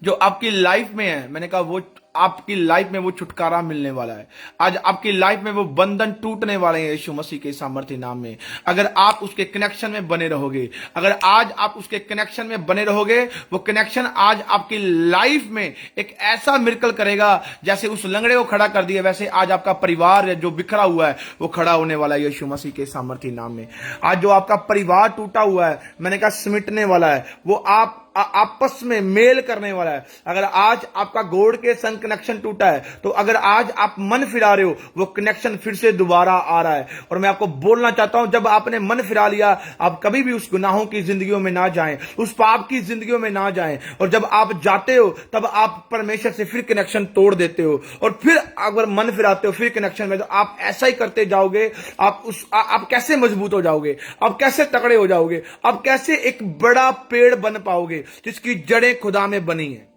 जो आपकी लाइफ में है, मैंने कहा वो आपकी लाइफ में वो छुटकारा मिलने वाला है। आज आपकी लाइफ में वो बंधन टूटने वाले हैं यीशु मसीह के सामर्थ्य नाम में। अगर आप उसके कनेक्शन में बने रहोगे, अगर आज आप उसके कनेक्शन में बने रहोगे, वो कनेक्शन आज आपकी लाइफ में एक ऐसा मिरेकल करेगा, जैसे उस लंगड़े को खड़ा कर दिया, वैसे आज आपका परिवार जो बिखरा हुआ है वो खड़ा होने वाला है यीशु मसीह के सामर्थ्य नाम में। आज जो आपका परिवार टूटा हुआ है, मैंने कहा सिमटने वाला है, वो आप आपस में मेल करने वाला है। अगर आज आपका गॉड के संग कनेक्शन टूटा है, तो अगर आज आप मन फिरा रहे हो, वो कनेक्शन फिर से दोबारा आ रहा है। और मैं आपको बोलना चाहता हूं, जब आपने मन फिरा लिया, आप कभी भी उस गुनाहों की जिंदगियों में ना जाएं, उस पाप की जिंदगियों में ना जाएं। और जब आप जाते हो, तब आप परमेश्वर से फिर कनेक्शन तोड़ देते हो, और फिर अगर मन फिराते हो फिर कनेक्शन में, तो आप ऐसा ही करते जाओगे। आप कैसे मजबूत हो जाओगे, आप कैसे तगड़े हो जाओगे, आप कैसे एक बड़ा पेड़ बन पाओगे जिसकी जड़ें खुदा में बनी है।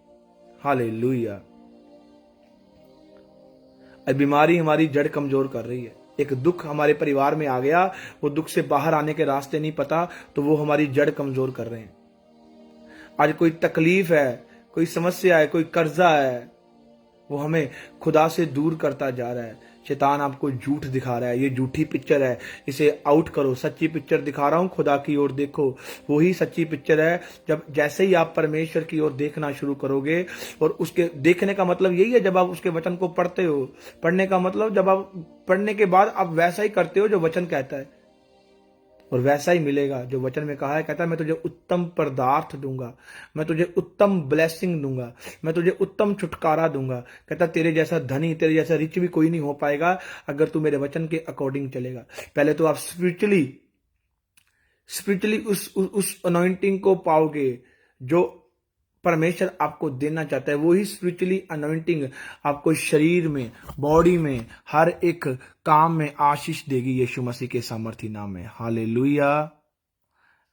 हालेलुया। बीमारी हमारी जड़ कमजोर कर रही है, एक दुख हमारे परिवार में आ गया, वो दुख से बाहर आने के रास्ते नहीं पता, तो वो हमारी जड़ कमजोर कर रहे हैं। आज कोई तकलीफ है, कोई समस्या है, कोई कर्जा है, वो हमें खुदा से दूर करता जा रहा है। शैतान आपको झूठ दिखा रहा है, ये झूठी पिक्चर है, इसे आउट करो। सच्ची पिक्चर दिखा रहा हूं, खुदा की ओर देखो, वही सच्ची पिक्चर है। जब जैसे ही आप परमेश्वर की ओर देखना शुरू करोगे, और उसके देखने का मतलब यही है, जब आप उसके वचन को पढ़ते हो, पढ़ने का मतलब जब आप पढ़ने के बाद आप वैसा ही करते हो जो वचन कहता है, और वैसा ही मिलेगा जो वचन में कहा है। कहता है मैं तुझे उत्तम पदार्थ दूंगा, मैं तुझे उत्तम ब्लेसिंग दूंगा, मैं तुझे उत्तम छुटकारा दूंगा। कहता तेरे जैसा धनी, तेरे जैसा रिच भी कोई नहीं हो पाएगा अगर तू मेरे वचन के अकॉर्डिंग चलेगा। पहले तो आप स्पिरिचुअली उस अनॉइंटिंग को पाओगे जो परमेश्वर आपको देना चाहता है। वही स्पिरिचुअली अनॉइंटिंग आपको शरीर में, बॉडी में, हर एक काम में आशीष देगी यीशु मसीह के सामर्थी नाम में। हालेलुया।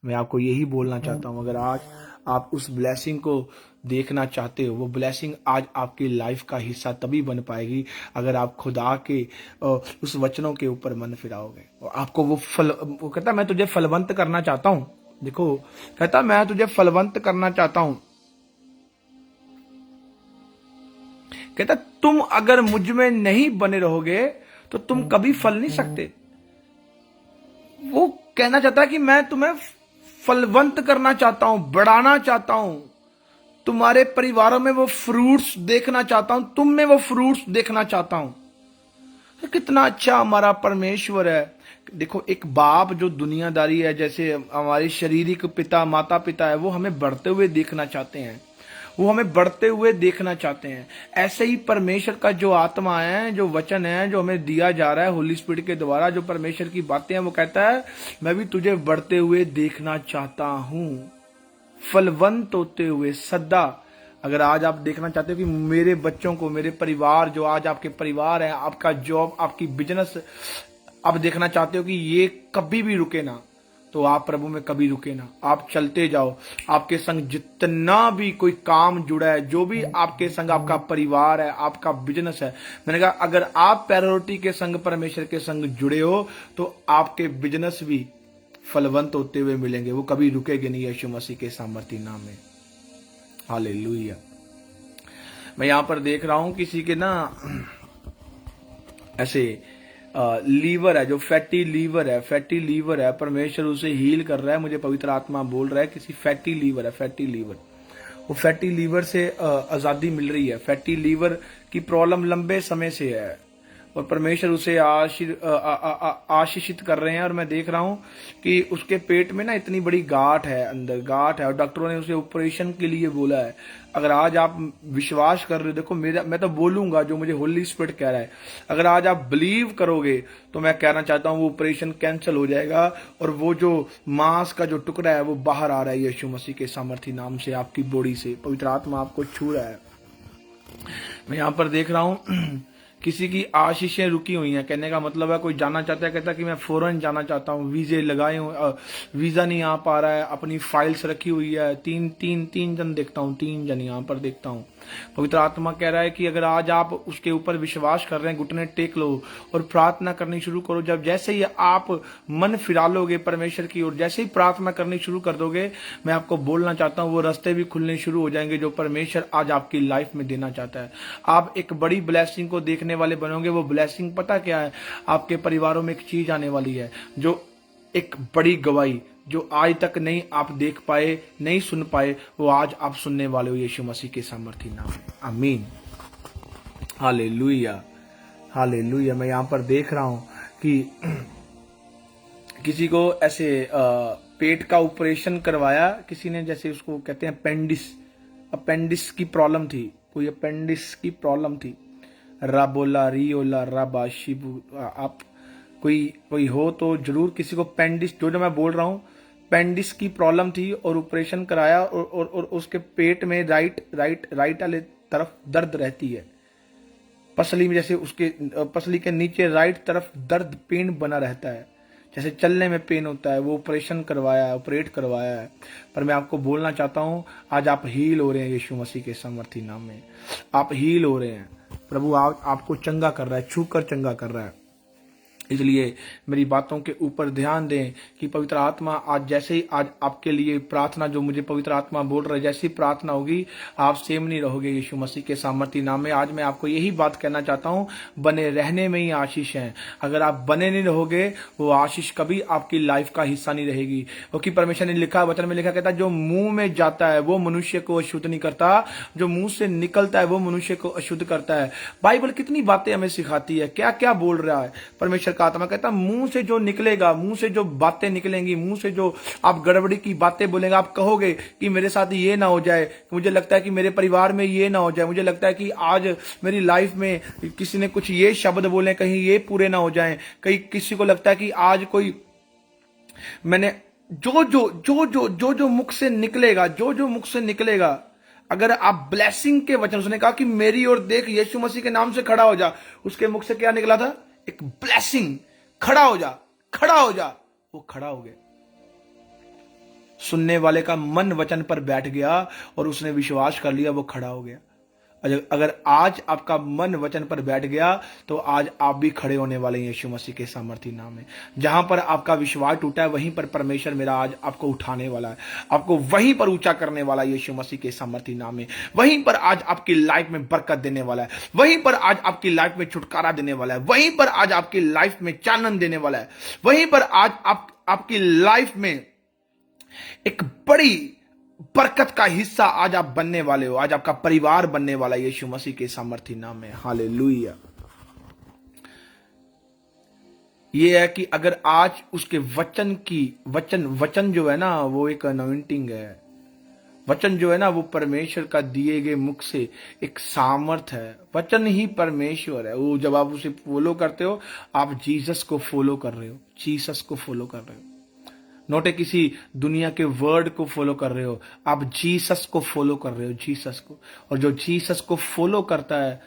मैं आपको यही बोलना चाहता हूं, अगर आज आप उस ब्लेसिंग को देखना चाहते हो, वो ब्लेसिंग आज आपकी लाइफ का हिस्सा तभी बन पाएगी अगर आप खुदा के उस वचनों के ऊपर मन फिराओगे। और आपको वो कहता मैं तुझे फलवंत करना चाहता हूं। देखो, कहता मैं तुझे फलवंत करना चाहता हूं, कहता तुम अगर मुझ में नहीं बने रहोगे तो तुम कभी फल नहीं सकते। वो कहना चाहता है कि मैं तुम्हें फलवंत करना चाहता हूं, बढ़ाना चाहता हूं, तुम्हारे परिवारों में वो फ्रूट्स देखना चाहता हूं, तुम में वो फ्रूट्स देखना चाहता हूं। तो कितना अच्छा हमारा परमेश्वर है। देखो, एक बाप जो दुनियादारी है, जैसे हमारे शारीरिक पिता माता पिता है, वो हमें बढ़ते हुए देखना चाहते हैं, वो हमें बढ़ते हुए देखना चाहते हैं। ऐसे ही परमेश्वर का जो आत्मा है, जो वचन है, जो हमें दिया जा रहा है होली स्पिरिट के द्वारा, जो परमेश्वर की बातें हैं, वो कहता है मैं भी तुझे बढ़ते हुए देखना चाहता हूं, फलवंत होते हुए सदा। अगर आज आप देखना चाहते हो कि मेरे बच्चों को, मेरे परिवार, जो आज आपके परिवार है, आपका जॉब, आपकी बिजनेस, आप देखना चाहते हो कि ये कभी भी रुके ना, तो आप प्रभु में कभी रुके ना, आप चलते जाओ। आपके संग जितना भी कोई काम जुड़ा है, जो भी आपके संग आपका परिवार है, आपका बिजनेस है, मैंने कहा अगर आप प्रायोरिटी के संग, परमेश्वर के संग जुड़े हो, तो आपके बिजनेस भी फलवंत होते हुए मिलेंगे, वो कभी रुकेंगे नहीं यीशु मसीह के सामर्थी नाम में। हालेलुया। मैं यहां पर देख रहा हूं किसी के ना ऐसे लीवर है, जो फैटी लीवर है, फैटी लीवर है, परमेश्वर उसे हील कर रहा है। मुझे पवित्र आत्मा बोल रहा है किसी फैटी लीवर है, फैटी लीवर, वो फैटी लीवर से आजादी मिल रही है। फैटी लीवर की प्रॉब्लम लंबे समय से है और परमेश्वर उसे आशीषित कर रहे हैं। और मैं देख रहा हूं कि उसके पेट में ना इतनी बड़ी गांठ है, अंदर गांठ है, और डॉक्टरों ने उसे ऑपरेशन के लिए बोला है। अगर आज आप विश्वास कर रहे हो, देखो मैं तो बोलूंगा जो मुझे होली स्पिरिट कह रहा है, अगर आज आप बिलीव करोगे तो मैं कहना चाहता हूं वो ऑपरेशन कैंसिल हो जाएगा और वो जो मांस का जो टुकड़ा है वो बाहर आ रहा है यीशु मसीह के सामर्थी नाम से, आपकी बॉडी से। पवित्र आत्मा आपको छू रहा है। मैं यहां पर देख रहा हूं किसी की आशीषें रुकी हुई हैं। कहने का मतलब है कोई जाना चाहता है, कहता है कि मैं फौरन जाना चाहता हूँ, वीजे लगाए हूँ, वीजा नहीं आ पा रहा है, अपनी फाइल्स रखी हुई है। तीन जन देखता हूँ, 3 जन यहाँ पर देखता हूँ। पवित्र आत्मा कह रहा है कि अगर आज आप उसके ऊपर विश्वास कर रहे हैं, घुटने टेक लो और प्रार्थना करनी शुरू करो। जब जैसे ही आप मन फिरा लोगे परमेश्वर की ओर, जैसे ही प्रार्थना करनी शुरू कर दोगे, मैं आपको बोलना चाहता हूँ वो रास्ते भी खुलने शुरू हो जाएंगे जो परमेश्वर आज आपकी लाइफ में देना चाहता है। आप एक बड़ी ब्लेसिंग को देखने वाले बनोगे। वो ब्लेसिंग पता क्या है? आपके परिवारों में एक चीज आने वाली है, जो एक बड़ी गवाही, जो आज तक नहीं आप देख पाए, नहीं सुन पाए, वो आज आप सुनने वाले हो यीशु मसीह के सामर्थी नाम में। आमीन। Hallelujah, hallelujah. मैं यहां पर देख रहा हूं कि किसी को ऐसे पेट का ऑपरेशन करवाया किसी ने, जैसे उसको कहते हैं अपेंडिस की प्रॉब्लम थी, कोई अपेंडिस की प्रॉब्लम थी। राबोला रियोला राबा शिबू, आप कोई हो तो जरूर किसी को पेंडिस, जो मैं बोल रहा हूं, पेंडिस की प्रॉब्लम थी और ऑपरेशन कराया और उसके पेट में राइट वाले तरफ दर्द रहती है, पसली में, जैसे उसके पसली के नीचे राइट तरफ दर्द, पेन बना रहता है, जैसे चलने में पेन होता है। वो ऑपरेट करवाया है। पर मैं आपको बोलना चाहता हूं आज आप हील हो रहे हैं यीशु मसीह के सामर्थी नाम में। आप हील हो रहे हैं। प्रभु आपको चंगा कर रहा है, छू कर चंगा कर रहा है। इसलिए मेरी बातों के ऊपर ध्यान दें कि पवित्र आत्मा आज जैसे ही आज आपके लिए प्रार्थना, जो मुझे पवित्र आत्मा बोल रहा है, जैसी प्रार्थना होगी आप सेम नहीं रहोगे यीशु मसीह के सामर्थी नाम में। आज मैं आपको यही बात कहना चाहता हूं, बने रहने में ही आशीष है। अगर आप बने नहीं रहोगे, वो आशीष कभी आपकी लाइफ का हिस्सा नहीं रहेगी। क्योंकि परमेश्वर ने लिखा, वचन में लिखा, कहता है जो मुंह में जाता है वो मनुष्य को अशुद्ध नहीं करता, जो मुंह से निकलता है वो मनुष्य को अशुद्ध करता है। बाइबल कितनी बातें हमें सिखाती है, क्या क्या बोल रहा है परमेश्वर का आत्मा। कहता मुंह से जो निकलेगा, मुंह से जो बातें निकलेंगी, मुंह से जो आप गड़बड़ी की बातें बोलेंगे, आप कहोगे कि मेरे साथ ये ना हो जाए, मुझे लगता है कि मेरे परिवार में ये ना हो जाए, मुझे लगता है कि आज मेरी लाइफ में किसी ने कुछ ये शब्द बोले, कहीं ये पूरे ना हो जाएं, कहीं किसी को लगता है कि आज कोई मैंने जो मुख से निकलेगा, अगर आप ब्लेसिंग के वचन, उसने कहा कि मेरी ओर देख, यीशु मसीह के नाम से खड़ा हो जा, उसके मुख से क्या निकला था? एक ब्लेसिंग। खड़ा हो जा, वो खड़ा हो गया। सुनने वाले का मन वचन पर बैठ गया और उसने विश्वास कर लिया, वो खड़ा हो गया। अगर आज आपका मन वचन पर बैठ गया तो आज आप भी खड़े होने वाले हैं यीशु मसीह के सामर्थी नाम में। जहां पर आपका विश्वास टूटा है वहीं पर परमेश्वर मेरा आज आपको उठाने वाला है, आपको वहीं पर ऊंचा करने वाला है यीशु मसीह के सामर्थी नाम में। वहीं पर आज आपकी लाइफ में बरकत देने वाला है, वहीं पर आज आपकी लाइफ में छुटकारा देने वाला है, वहीं पर आज आपकी लाइफ में चानन देने वाला है, वहीं पर आज आपकी लाइफ में एक बड़ी बरकत का हिस्सा आज आप बनने वाले हो। आज आपका परिवार बनने वाला है यीशु मसीह के सामर्थी नाम में। हालेलुया। ये है कि अगर आज उसके वचन जो है ना वो एक अनॉइंटिंग है। वचन जो है ना वो परमेश्वर का दिए गए मुख से एक सामर्थ है। वचन ही परमेश्वर है। वो जब आप उसे फॉलो करते हो आप जीसस को फॉलो कर रहे हो, जीसस को फॉलो कर रहे हो, नोटे किसी दुनिया के वर्ड को फॉलो कर रहे हो, आप जीसस को फॉलो कर रहे हो, जीसस को। और जो जीसस को फॉलो करता है,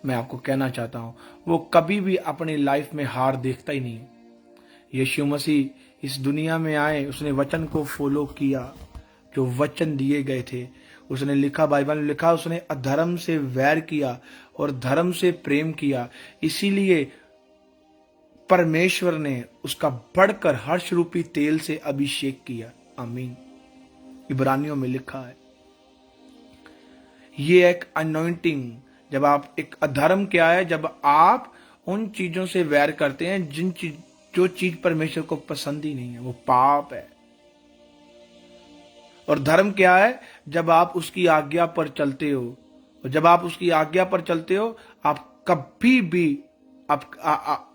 मैं आपको कहना चाहता हूं, वो कभी भी अपनी लाइफ में हार देखता ही नहीं। यीशु मसीह इस दुनिया में आए, उसने वचन को फॉलो किया, जो वचन दिए गए थे उसने लिखा, बाइबल में लिखा, उसने अधर्म से वैर किया और धर्म से प्रेम किया। इसीलिए परमेश्वर ने उसका बढ़कर हर्ष रूपी तेल से अभिषेक किया। आमीन। इब्रानियों में लिखा है। ये एक अनॉइंटिंग, जब आप एक अधर्म क्या है, जब आप उन चीजों से वैर करते हैं जो चीज परमेश्वर को पसंद ही नहीं है, वो पाप है। और धर्म क्या है, जब आप उसकी आज्ञा पर चलते हो। और जब आप उसकी आज्ञा पर चलते हो आप कभी भी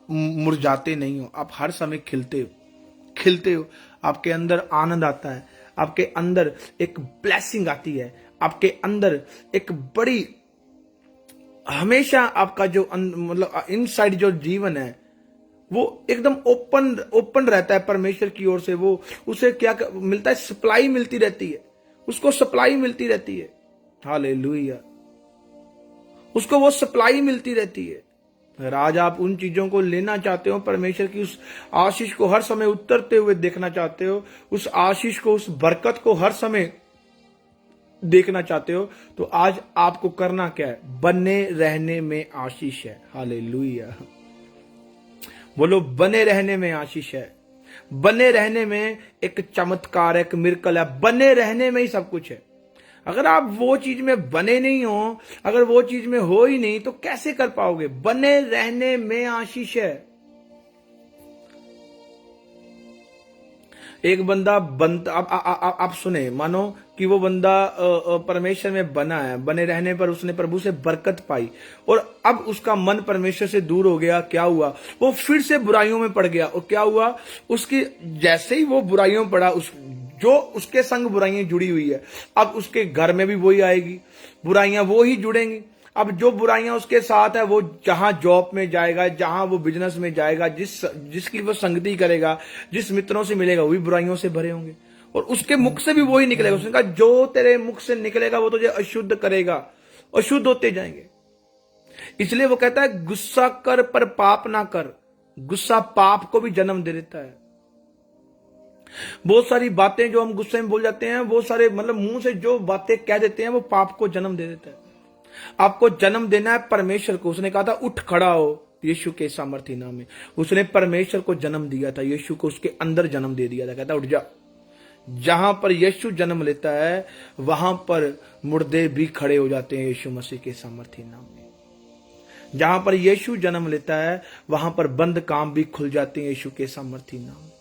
मुरझाते नहीं हो, आप हर समय खिलते हो। आपके अंदर आनंद आता है, आपके अंदर एक ब्लेसिंग आती है, आपके अंदर एक बड़ी, हमेशा आपका जो मतलब इनसाइड जो जीवन है वो एकदम ओपन रहता है परमेश्वर की ओर से। वो उसे क्या मिलता है, सप्लाई मिलती रहती है, उसको सप्लाई मिलती रहती है। हालेलुया। उसको वो सप्लाई मिलती रहती है। अगर आज आप उन चीजों को लेना चाहते हो, परमेश्वर की उस आशीष को हर समय उतरते हुए देखना चाहते हो, उस आशीष को, उस बरकत को हर समय देखना चाहते हो, तो आज आपको करना क्या है, बने रहने में आशीष है। हालेलुया। बोलो, बने रहने में आशीष है। बने रहने में एक चमत्कार, एक मिरेकल है। बने रहने में ही सब कुछ है। अगर आप वो चीज में बने नहीं हो, अगर वो चीज में हो ही नहीं, तो कैसे कर पाओगे? बने रहने में आशीष है। एक बंदा बनता, आप सुने, मानो कि वो बंदा परमेश्वर में बना है, बने रहने पर उसने प्रभु से बरकत पाई और अब उसका मन परमेश्वर से दूर हो गया। क्या हुआ? वो फिर से बुराइयों में पड़ गया। और क्या हुआ? उसकी जैसे ही वो बुराइयों में पड़ा, जो उसके संग बुराइयां जुड़ी हुई है, अब उसके घर में भी वही आएगी, बुराइयां वो ही जुड़ेंगी। अब जो बुराइयां उसके साथ है, वो जहां जॉब में जाएगा, जहां वो बिजनेस में जाएगा, जिसकी वो संगति करेगा, जिस मित्रों से मिलेगा, वो भी बुराइयों से भरे होंगे और उसके मुख से भी वही निकलेगा। उसने कहा, जो तेरे मुख से निकलेगा वो तुझे अशुद्ध करेगा, अशुद्ध होते जाएंगे। इसलिए वो कहता है, गुस्सा कर पर पाप ना कर। गुस्सा पाप को भी जन्म दे देता है। बहुत सारी बातें जो हम गुस्से में बोल जाते हैं, वो सारे मतलब मुंह से जो बातें कह देते हैं, वो पाप को जन्म दे देता है। आपको जन्म देना है परमेश्वर को। उसने कहा था, उठ खड़ा हो, यीशु के सामर्थी नाम में। उसने परमेश्वर को जन्म दिया था, यीशु को उसके अंदर जन्म दे दिया था। कहता, उठ जा। जहां पर यीशु जन्म लेता है वहां पर मुर्दे भी खड़े हो जाते हैं यीशु मसीह के सामर्थी नाम में। जहां पर यीशु जन्म लेता है वहां पर बंद काम भी खुल जाते हैं यीशु के सामर्थी नाम में।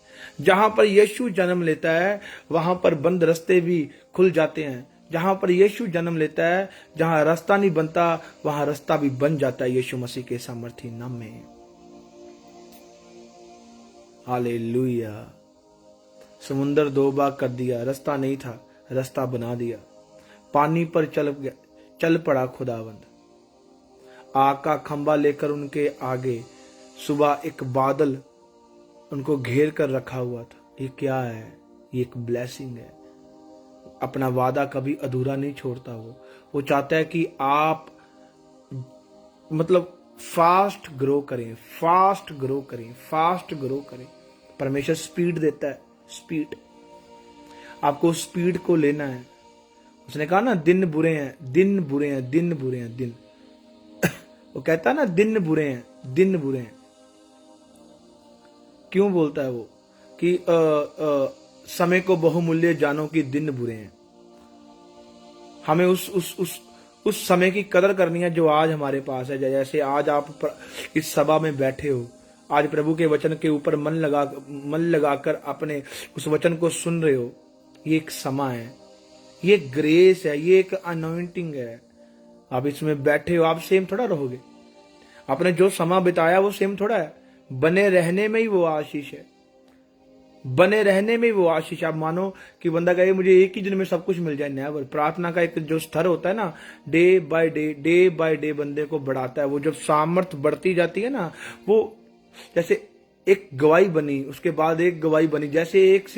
जहां पर यीशु जन्म लेता है वहां पर बंद रास्ते भी खुल जाते हैं। जहां पर यीशु जन्म लेता है, जहां रास्ता नहीं बनता वहां रास्ता भी बन जाता है यीशु मसीह के सामर्थी नाम में। हालेलुया। समुंदर दो भाग कर दिया, रास्ता नहीं था, रास्ता बना दिया। पानी पर चल पड़ा खुदावंद। आग का खंबा लेकर उनके आगे सुबह एक बादल उनको घेर कर रखा हुआ था। ये क्या है? ये एक ब्लेसिंग है। अपना वादा कभी अधूरा नहीं छोड़ता। वो चाहता है कि आप मतलब फास्ट ग्रो करें, फास्ट ग्रो करें, फास्ट ग्रो करें। परमेश्वर स्पीड देता है, स्पीड। आपको स्पीड को लेना है उसने कहा ना दिन बुरे हैं, दिन बुरे हैं, दिन बुरे हैं, दिन वो कहता है ना दिन बुरे हैं, दिन बुरे हैं। क्यों बोलता है वो कि समय को बहुमूल्य जानो कि दिन बुरे हैं। हमें उस समय की कदर करनी है जो आज हमारे पास है। जैसे आज आप इस सभा में बैठे हो, आज प्रभु के वचन के ऊपर मन लगाकर अपने उस वचन को सुन रहे हो। ये एक समय है, ये एक ग्रेस है, ये एक अनॉइंटिंग है। आप इसमें बैठे हो, आप सेम थोड़ा रहोगे। आपने जो समय बिताया वो सेम थोड़ा है। बने रहने में ही वो आशीष है, बने रहने में वो आशीष। आप मानो कि बंदा कहे मुझे एक ही दिन में सब कुछ मिल जाए, नेवर। प्रार्थना का एक जो स्तर होता है ना, डे बाय डे बंदे को बढ़ाता है। वो जब सामर्थ्य बढ़ती जाती है ना, वो जैसे एक गवाही बनी, उसके बाद एक गवाही बनी, जैसे एक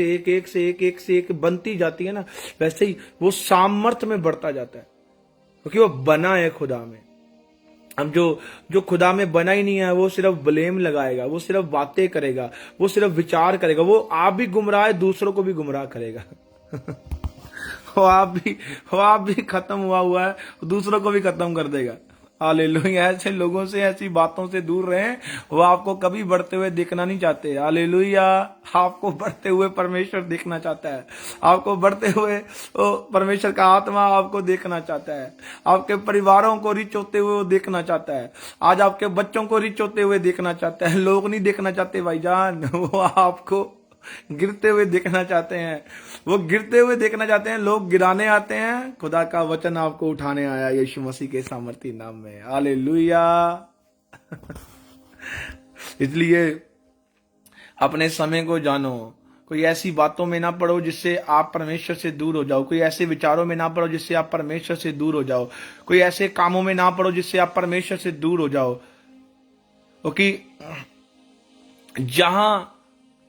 से एक बनती जाती है ना, वैसे ही वो सामर्थ्य में बढ़ता जाता है, क्योंकि वो बना है खुदा में। अब जो खुदा में बना ही नहीं है, वो सिर्फ ब्लेम लगाएगा, वो सिर्फ बातें करेगा, वो सिर्फ विचार करेगा। वो आप भी गुमराह है, दूसरों को भी गुमराह करेगा। वो आप भी खत्म हुआ है, दूसरों को भी खत्म कर देगा। हालेलुया। ऐसे लोगों से, ऐसी बातों से दूर रहें। वो आपको कभी बढ़ते हुए देखना नहीं चाहते। हालेलुया। आपको बढ़ते हुए परमेश्वर देखना चाहता है। आपको बढ़ते हुए परमेश्वर का आत्मा आपको देखना चाहता है। आपके परिवारों को रिच होते हुए वो देखना चाहता है। आज आपके बच्चों को रिच होते हुए देखना चाहता है। लोग नहीं देखना चाहते भाईजान, वो आपको गिरते हुए देखना चाहते हैं। वो गिरते हुए देखना चाहते हैं, लोग गिराने आते हैं। खुदा का वचन आपको उठाने आया यीशु मसीह के सामर्थी नाम में। हालेलुया। इसलिए अपने समय को जानो। कोई ऐसी बातों में ना पड़ो जिससे आप परमेश्वर से दूर हो जाओ। कोई ऐसे विचारों में ना पड़ो जिससे आप परमेश्वर से दूर हो जाओ। कोई ऐसे कामों में ना पड़ो जिससे आप परमेश्वर से दूर हो जाओ। क्योंकि जहां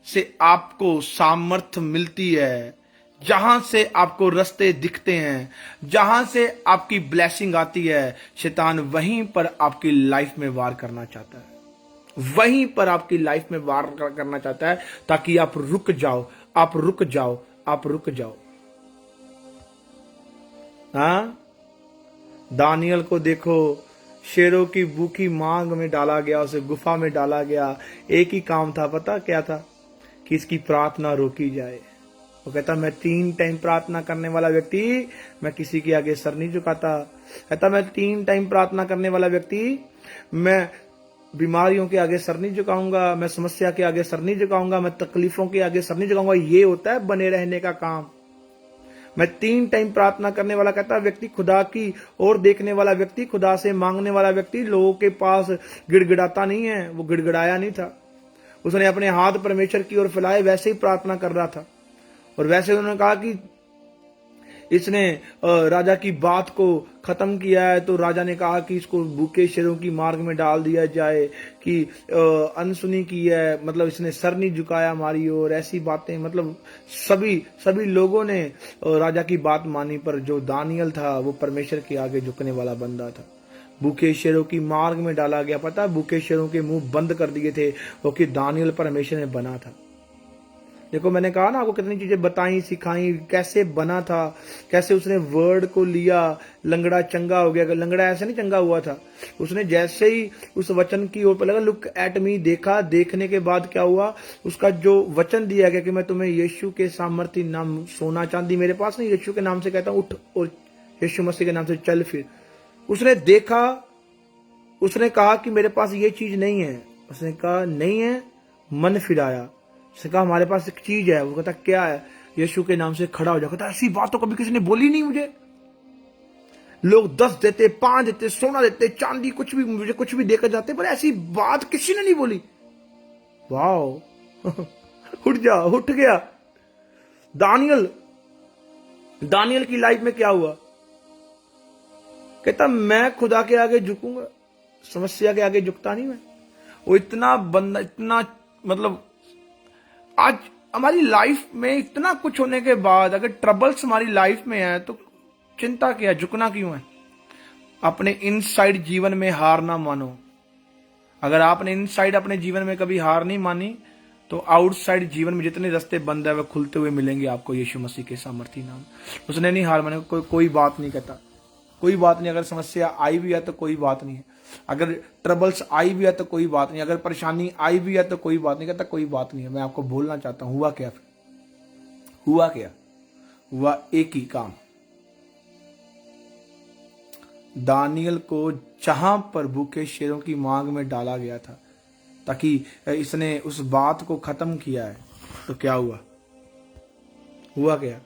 से आपको सामर्थ्य मिलती है, जहां से आपको रास्ते दिखते हैं, जहां से आपकी ब्लेसिंग आती है, शैतान वहीं पर आपकी लाइफ में वार करना चाहता है। वहीं पर आपकी लाइफ में वार करना चाहता है, ताकि आप रुक जाओ, आप रुक जाओ, आप रुक जाओ। हाँ, दानियल को देखो, शेरों की भूखी मांग में डाला गया, उसे गुफा में डाला गया। एक ही काम था, पता क्या था? कि इसकी प्रार्थना रोकी जाए। वो कहता मैं 3 टाइम प्रार्थना करने वाला व्यक्ति, मैं किसी के आगे सर नहीं झुकाता। कहता मैं 3 टाइम प्रार्थना करने वाला व्यक्ति, मैं बीमारियों के आगे सर नहीं झुकाऊंगा, मैं समस्या के आगे सर नहीं झुकाऊंगा, मैं तकलीफों के आगे सर नहीं झुकाऊंगा। ये होता है बने रहने का काम। मैं 3 टाइम प्रार्थना करने वाला, कहता व्यक्ति, खुदा की ओर देखने वाला व्यक्ति, खुदा से मांगने वाला व्यक्ति लोगों के पास गिड़गिड़ाता नहीं है। वो गिड़गिड़ाया नहीं था, उसने अपने हाथ परमेश्वर की ओर फैलाए, वैसे ही प्रार्थना कर रहा था। और वैसे उन्होंने कहा कि इसने राजा की बात को खत्म किया है, तो राजा ने कहा कि इसको भूखे शेरों की मार्ग में डाल दिया जाए, कि अनसुनी की है, मतलब इसने सर नहीं झुकाया हमारी ओर, ऐसी बातें। मतलब सभी लोगों ने राजा की बात मानी, पर जो दानियल था वो परमेश्वर के आगे झुकने वाला बंदा था। भूखे शेरों की मार्ग में डाला गया। पता है, भूखे शेरों के मुंह बंद कर दिए थे, क्योंकि दानियल परमेश्वर ने बना था। देखो, मैंने कहा ना आपको, कितनी चीजें बताई, सिखाई, कैसे बना था, कैसे उसने वर्ड को लिया। लंगड़ा चंगा हो गया। लंगड़ा ऐसे नहीं चंगा हुआ था, उसने जैसे ही उस वचन की ओर लगा, लुक एट मी, देखा। देखने के बाद क्या हुआ, उसका जो वचन दिया गया कि मैं तुम्हें यीशु के सामर्थी नाम, सोना चांदी मेरे पास नहीं, यीशु के नाम से कहता हूं, उठ और यीशु मसीह के नाम से चल फिर। उसने देखा, उसने कहा कि मेरे पास ये चीज नहीं है। उसने कहा नहीं है, मन फिराया। उसने कहा हमारे पास एक चीज है। वो कहता क्या है? यीशु के नाम से खड़ा हो जाओ। कहता ऐसी बात तो कभी किसी ने बोली नहीं मुझे। लोग 10 देते, 5 देते, सोना देते, चांदी, कुछ भी, मुझे कुछ भी देकर जाते, पर ऐसी बात किसी ने नहीं बोली। वाओ। उठ गया। दानियल की लाइफ में क्या हुआ? कहता मैं खुदा के आगे झुकूंगा, समस्या के आगे झुकता नहीं मैं। वो इतना बंदा, इतना, मतलब आज हमारी लाइफ में इतना कुछ होने के बाद अगर ट्रबल्स हमारी लाइफ में है तो चिंता क्या, झुकना क्यों है? अपने इनसाइड जीवन में हार ना मानो। अगर आपने इनसाइड अपने जीवन में कभी हार नहीं मानी तो आउटसाइड जीवन में जितने रास्ते बंद है वह खुलते हुए मिलेंगे आपको यीशु मसीह के सामर्थी नाम। उसने नहीं हार माने, कोई बात नहीं कहता, कोई बात नहीं। अगर समस्या आई भी है तो कोई बात नहीं है, अगर ट्रबल्स आई भी है तो कोई बात नहीं, अगर परेशानी आई भी है तो कोई बात नहीं, कहता कोई बात नहीं है। मैं आपको बोलना चाहता हूं, हुआ क्या फिर? हुआ क्या? हुआ एक ही काम। दानियल को जहां पर भूखे शेरों की मांग में डाला गया था ताकि इसने उस बात को खत्म किया है, तो क्या हुआ? हुआ क्या?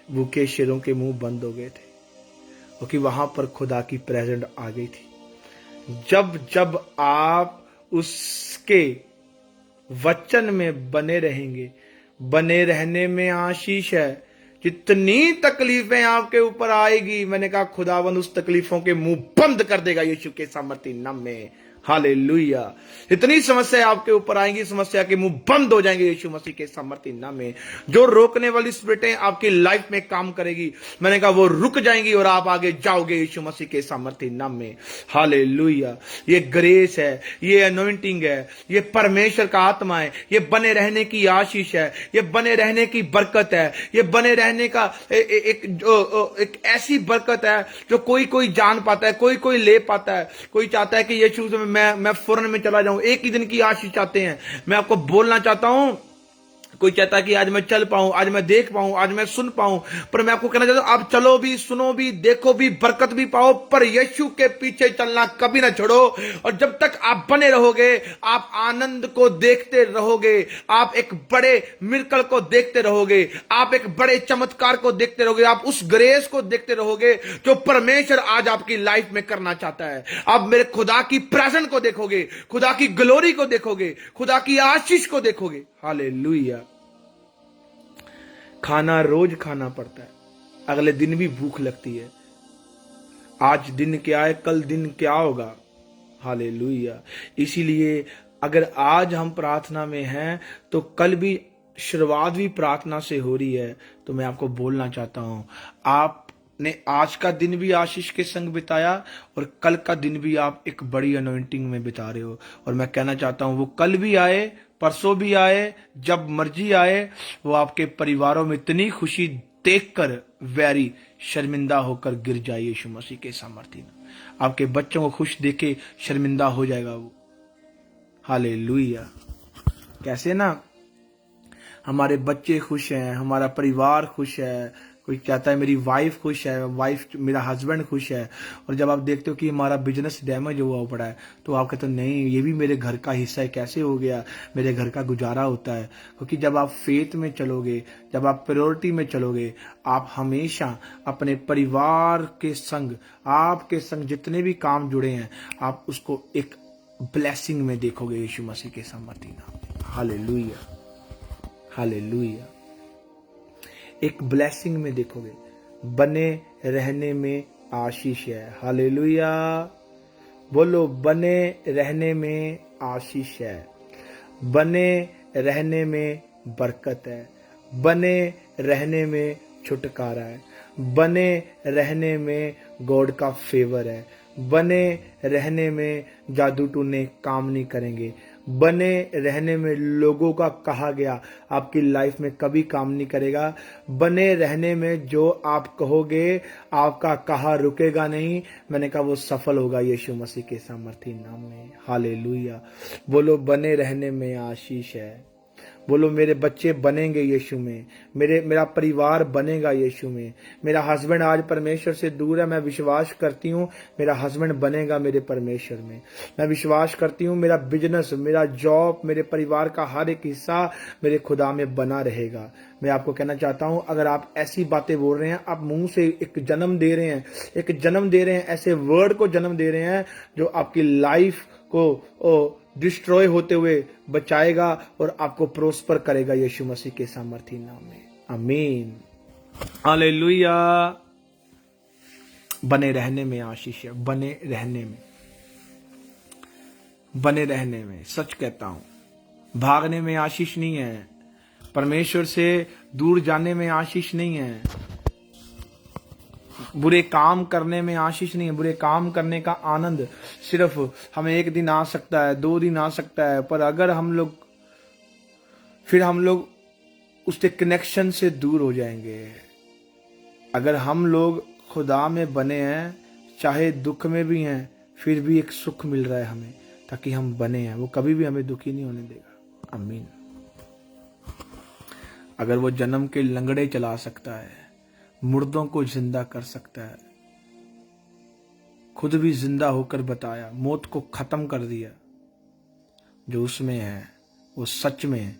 भूखे शेरों के मुंह बंद हो गए थे, क्योंकि वहां पर खुदा की प्रेजेंट आ गई थी। जब जब आप उसके वचन में बने रहेंगे, बने रहने में आशीष है। जितनी तकलीफें आपके ऊपर आएगी, मैंने कहा खुदावन उस तकलीफों के मुंह बंद कर देगा यीशु के सामर्थी नाम में। हालेलुया। इतनी समस्या आपके ऊपर आएंगी, समस्या के मुंह बंद हो जाएंगे यीशु मसीह के सामर्थी नाम में। जो रोकने वाली स्पिरिटें आपकी लाइफ में काम करेगी, मैंने कहा वो रुक जाएंगी और आप आगे जाओगे यीशु मसीह के सामर्थी नाम में। हालेलुया। ये ग्रेस है, ये अनॉइंटिंग है, ये परमेश्वर का आत्मा है, ये बने रहने की आशीष है, ये बने रहने की बरकत है, ये बने रहने का एक ऐसी बरकत है जो कोई कोई जान पाता है, कोई कोई ले पाता है। कोई चाहता है कि यीशु से मैं फौरन में चला जाऊं, एक ही दिन की आशीष चाहते हैं। मैं आपको बोलना चाहता हूं, कोई चाहता है कि आज मैं चल पाऊं, आज मैं देख पाऊं, आज मैं सुन पाऊं, पर मैं आपको कहना चाहता हूं, आप चलो भी, सुनो भी, देखो भी, बरकत भी पाओ, पर यीशु के पीछे चलना कभी ना छोड़ो। और जब तक आप बने रहोगे, आप आनंद को देखते रहोगे, आप एक बड़े मिरेकल को देखते रहोगे, आप एक बड़े चमत्कार को देखते रहोगे, आप उस ग्रेस को देखते रहोगे जो परमेश्वर आज आपकी लाइफ में करना चाहता है। आप मेरे खुदा की प्रेजेंस को देखोगे, खुदा की ग्लोरी को देखोगे, खुदा की आशीष को देखोगे। हालेलुया। खाना रोज खाना पड़ता है, अगले दिन भी भूख लगती है। आज दिन क्या है, कल दिन क्या होगा। हालेलुया। इसीलिए अगर आज हम प्रार्थना में हैं तो कल भी शुरुआत भी प्रार्थना से हो रही है। तो मैं आपको बोलना चाहता हूं, आपने आज का दिन भी आशीष के संग बिताया और कल का दिन भी आप एक बड़ी अनॉइंटिंग में बिता रहे हो। और मैं कहना चाहता हूं वो कल भी आए, परसों भी आए, जब मर्जी आए, वो आपके परिवारों में इतनी खुशी देखकर वैरी शर्मिंदा होकर गिर जाए यीशु मसीह के सामर्थ्य में। आपके बच्चों को खुश देखे शर्मिंदा हो जाएगा वो। हालेलुया। कैसे ना, हमारे बच्चे खुश हैं, हमारा परिवार खुश है, कोई चाहता है मेरी वाइफ खुश है, वाइफ मेरा हस्बैंड खुश है। और जब आप देखते हो कि हमारा बिजनेस डैमेज हुआ पड़ा है तो आप कहते हो नहीं, ये भी मेरे घर का हिस्सा है, कैसे हो गया, मेरे घर का गुजारा होता है। क्योंकि जब आप फेथ में चलोगे, जब आप प्रायोरिटी में चलोगे, आप हमेशा अपने परिवार के संग, आपके संग जितने भी काम जुड़े हैं, आप उसको एक ब्लेसिंग में देखोगे यीशु मसीह के सामर्थ्य नाम में। हालेलुया। हालेलुया। एक ब्लेसिंग में देखोगे, बने रहने में आशीष है। हालेलुया। बोलो, बने रहने में आशीष है, बने रहने में बरकत है, बने रहने में छुटकारा है, बने रहने में गॉड का फेवर है, बने रहने में जादू टूने काम नहीं करेंगे, बने रहने में लोगों का कहा गया आपकी लाइफ में कभी काम नहीं करेगा, बने रहने में जो आप कहोगे आपका कहा रुकेगा नहीं। मैंने कहा वो सफल होगा यीशु मसीह के सामर्थी नाम में। हालेलुया। बोलो, बने रहने में आशीष है। बोलो, मेरे बच्चे बनेंगे यीशु में, मेरा परिवार बनेगा यीशु में। मेरा हस्बैंड आज परमेश्वर से दूर है, मैं विश्वास करती हूँ मेरा हस्बैंड बनेगा मेरे परमेश्वर में। मैं विश्वास करती हूँ मेरा बिजनेस, मेरा जॉब, मेरे परिवार का हर एक हिस्सा मेरे खुदा में बना रहेगा। मैं आपको कहना चाहता हूँ, अगर आप ऐसी बातें बोल रहे हैं, आप मुंह से एक जन्म दे रहे हैं, एक जन्म दे रहे हैं, ऐसे वर्ड को जन्म दे रहे हैं जो आपकी लाइफ को डिस्ट्रॉय होते हुए बचाएगा और आपको प्रोस्पर करेगा यीशु मसीह के सामर्थी नाम में। आमीन। हालेलुया। बने रहने में आशीष है, बने रहने में, बने रहने में। सच कहता हूं, भागने में आशीष नहीं है, परमेश्वर से दूर जाने में आशीष नहीं है, बुरे काम करने में आशीष नहीं है। बुरे काम करने का आनंद सिर्फ हमें एक दिन आ सकता है, 2 दिन आ सकता है, पर अगर हम लोग फिर हम लोग उसके कनेक्शन से दूर हो जाएंगे। अगर हम लोग खुदा में बने हैं, चाहे दुख में भी हैं, फिर भी एक सुख मिल रहा है हमें, ताकि हम बने हैं। वो कभी भी हमें दुखी नहीं होने देगा। आमीन। अगर वो जन्म के लंगड़े चला सकता है, मुर्दों को जिंदा कर सकता है, खुद भी जिंदा होकर बताया, मौत को खत्म कर दिया, जो उसमें है वो सच में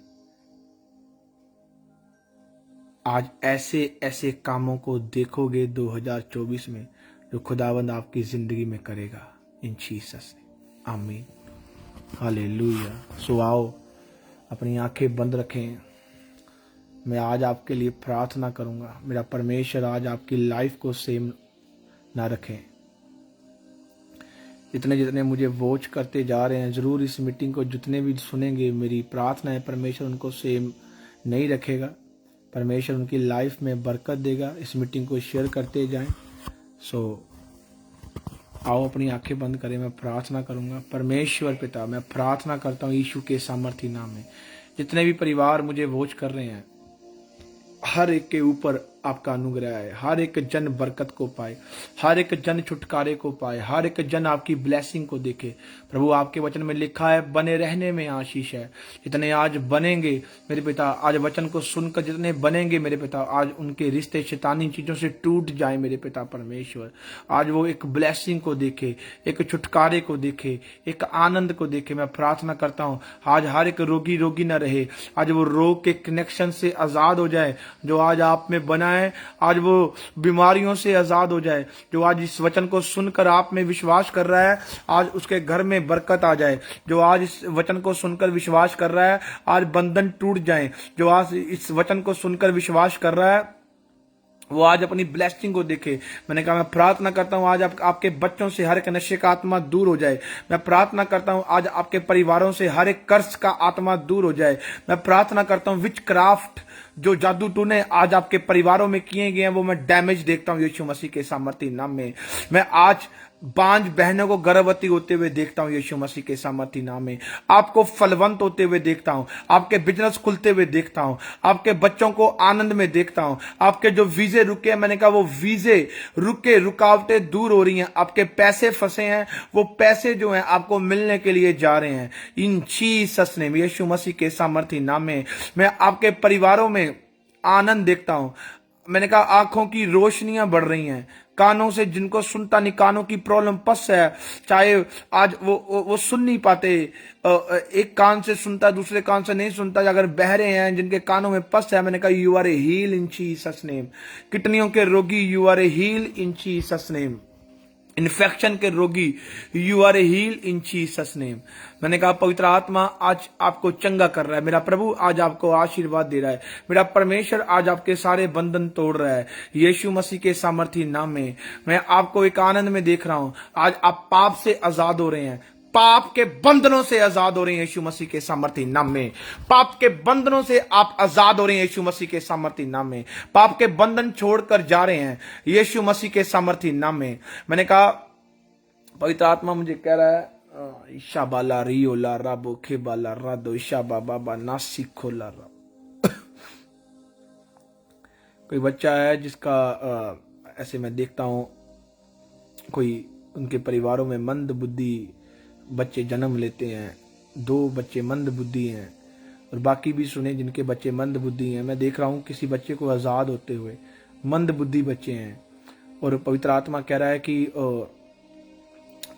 आज ऐसे ऐसे कामों को देखोगे 2024 में, जो खुदावंद आपकी जिंदगी में करेगा इन जीसस ने। आमीन, हालेलुया। सो आओ अपनी आंखें बंद रखें। मैं आज आपके लिए प्रार्थना करूंगा। मेरा परमेश्वर आज आपकी लाइफ को सेम ना रखें। जितने जितने मुझे वॉच करते जा रहे हैं, ज़रूर इस मीटिंग को जितने भी सुनेंगे, मेरी प्रार्थना है परमेश्वर उनको सेम नहीं रखेगा। परमेश्वर उनकी लाइफ में बरकत देगा। इस मीटिंग को शेयर करते जाएं। सो आओ अपनी आंखें बंद करें। मैं प्रार्थना करूंगा। परमेश्वर पिता, मैं प्रार्थना करता हूँ यीशु के सामर्थी नाम में, जितने भी परिवार मुझे वॉच कर रहे हैं, हर एक के ऊपर आपका अनुग्रह है। हर एक जन बरकत को पाए, हर एक जन छुटकारे को पाए, हर एक जन आपकी ब्लेसिंग को देखे। प्रभु, आपके वचन में लिखा है बने रहने में आशीष है। जितने आज बनेंगे मेरे पिता, आज वचन को सुनकर जितने बनेंगे मेरे पिता, आज उनके रिश्ते शैतानी चीजों से टूट जाए मेरे पिता परमेश्वर। आज वो एक ब्लेसिंग को देखे, एक छुटकारे को देखे, एक आनंद को देखे। मैं प्रार्थना करता हूँ आज हर एक रोगी रोगी न रहे, आज वो रोग के कनेक्शन से आजाद हो जाए जो आज आप में बना है। आज वो बीमारियों से आजाद हो जाए जो आज इस वचन को सुनकर आप में विश्वास कर रहा है। आज उसके घर में बरकत आ जाए जो आज इस वचन को सुनकर विश्वास कर रहा है। आज बंधन टूट जाए जो आज इस वचन को सुनकर विश्वास कर रहा है, वो आज अपनी ब्लेसिंग को देखे। मैंने कहा मैं प्रार्थना करता हूं आज आपके बच्चों से हर एक नशे का आत्मा दूर हो जाए। मैं प्रार्थना करता हूं आज आपके परिवारों से हर एक कर्ज का आत्मा दूर हो जाए। मैं प्रार्थना करता हूं विच क्राफ्ट, जो जादू टूने आज आपके परिवारों में किए गए हैं, वो मैं डैमेज देखता हूं यीशु मसीह के सामर्थी नाम में। मैं आज बांझ बहनों को गर्भवती होते हुए देखता हूं यीशु मसीह के सामर्थी नाम में। आपको फलवंत होते हुए देखता हूं, आपके बिजनेस खुलते हुए देखता हूं, आपके बच्चों को आनंद में देखता हूं। आपके जो वीजे रुके, मैंने कहा वो वीजे रुके, रुकावटें दूर हो रही हैं। आपके पैसे फंसे हैं, वो पैसे जो हैं आपको मिलने के लिए जा रहे हैं इन जीसस नेम, यीशु मसीह के सामर्थी नाम में। मैं आपके परिवारों में आनंद देखता हूं। मैंने कहा आंखों की रोशनियां बढ़ रही हैं। कानों से जिनको सुनता नहीं, कानों की प्रॉब्लम पस है, चाहे आज वो सुन नहीं पाते, एक कान से सुनता दूसरे कान से नहीं सुनता, अगर बहरे हैं जिनके कानों में पस है, मैंने कहा you are a heal in Jesus name. किडनियों के रोगी you are a heal in Jesus name. Infection के रोगी you are a heal in Jesus name. मैंने कहा पवित्र आत्मा आज आपको चंगा कर रहा है। मेरा प्रभु आज आपको आशीर्वाद दे रहा है। मेरा परमेश्वर आज आपके सारे बंधन तोड़ रहा है यीशु मसीह के सामर्थी नाम में। मैं आपको एक आनंद में देख रहा हूं। आज आप पाप से आजाद हो रहे हैं, पाप के बंधनों से आजाद हो रहे हैं यीशु मसीह के सामर्थी नाम में। पाप के बंधनों से आप आजाद हो रहे हैं यीशु मसीह के सामर्थी नाम में। पाप के बंधन छोड़कर जा रहे हैं यीशु मसीह के सामर्थी नाम में। मैंने कहा पवित्र आत्मा मुझे कह रहा है ईशा बाला रियो ला राबो खे बाला रादो ईशा बाबा नासिको ला रा। कोई बच्चा है जिसका ऐसे मैं देखता हूं, कोई उनके परिवारों में मंद बुद्धि बच्चे जन्म लेते हैं। 2 बच्चे मंद बुद्धि हैं और बाकी भी सुने जिनके बच्चे मंद बुद्धि हैं। मैं देख रहा हूं किसी बच्चे को आजाद होते हुए, मंद बुद्धि बच्चे हैं। और पवित्र आत्मा कह रहा है कि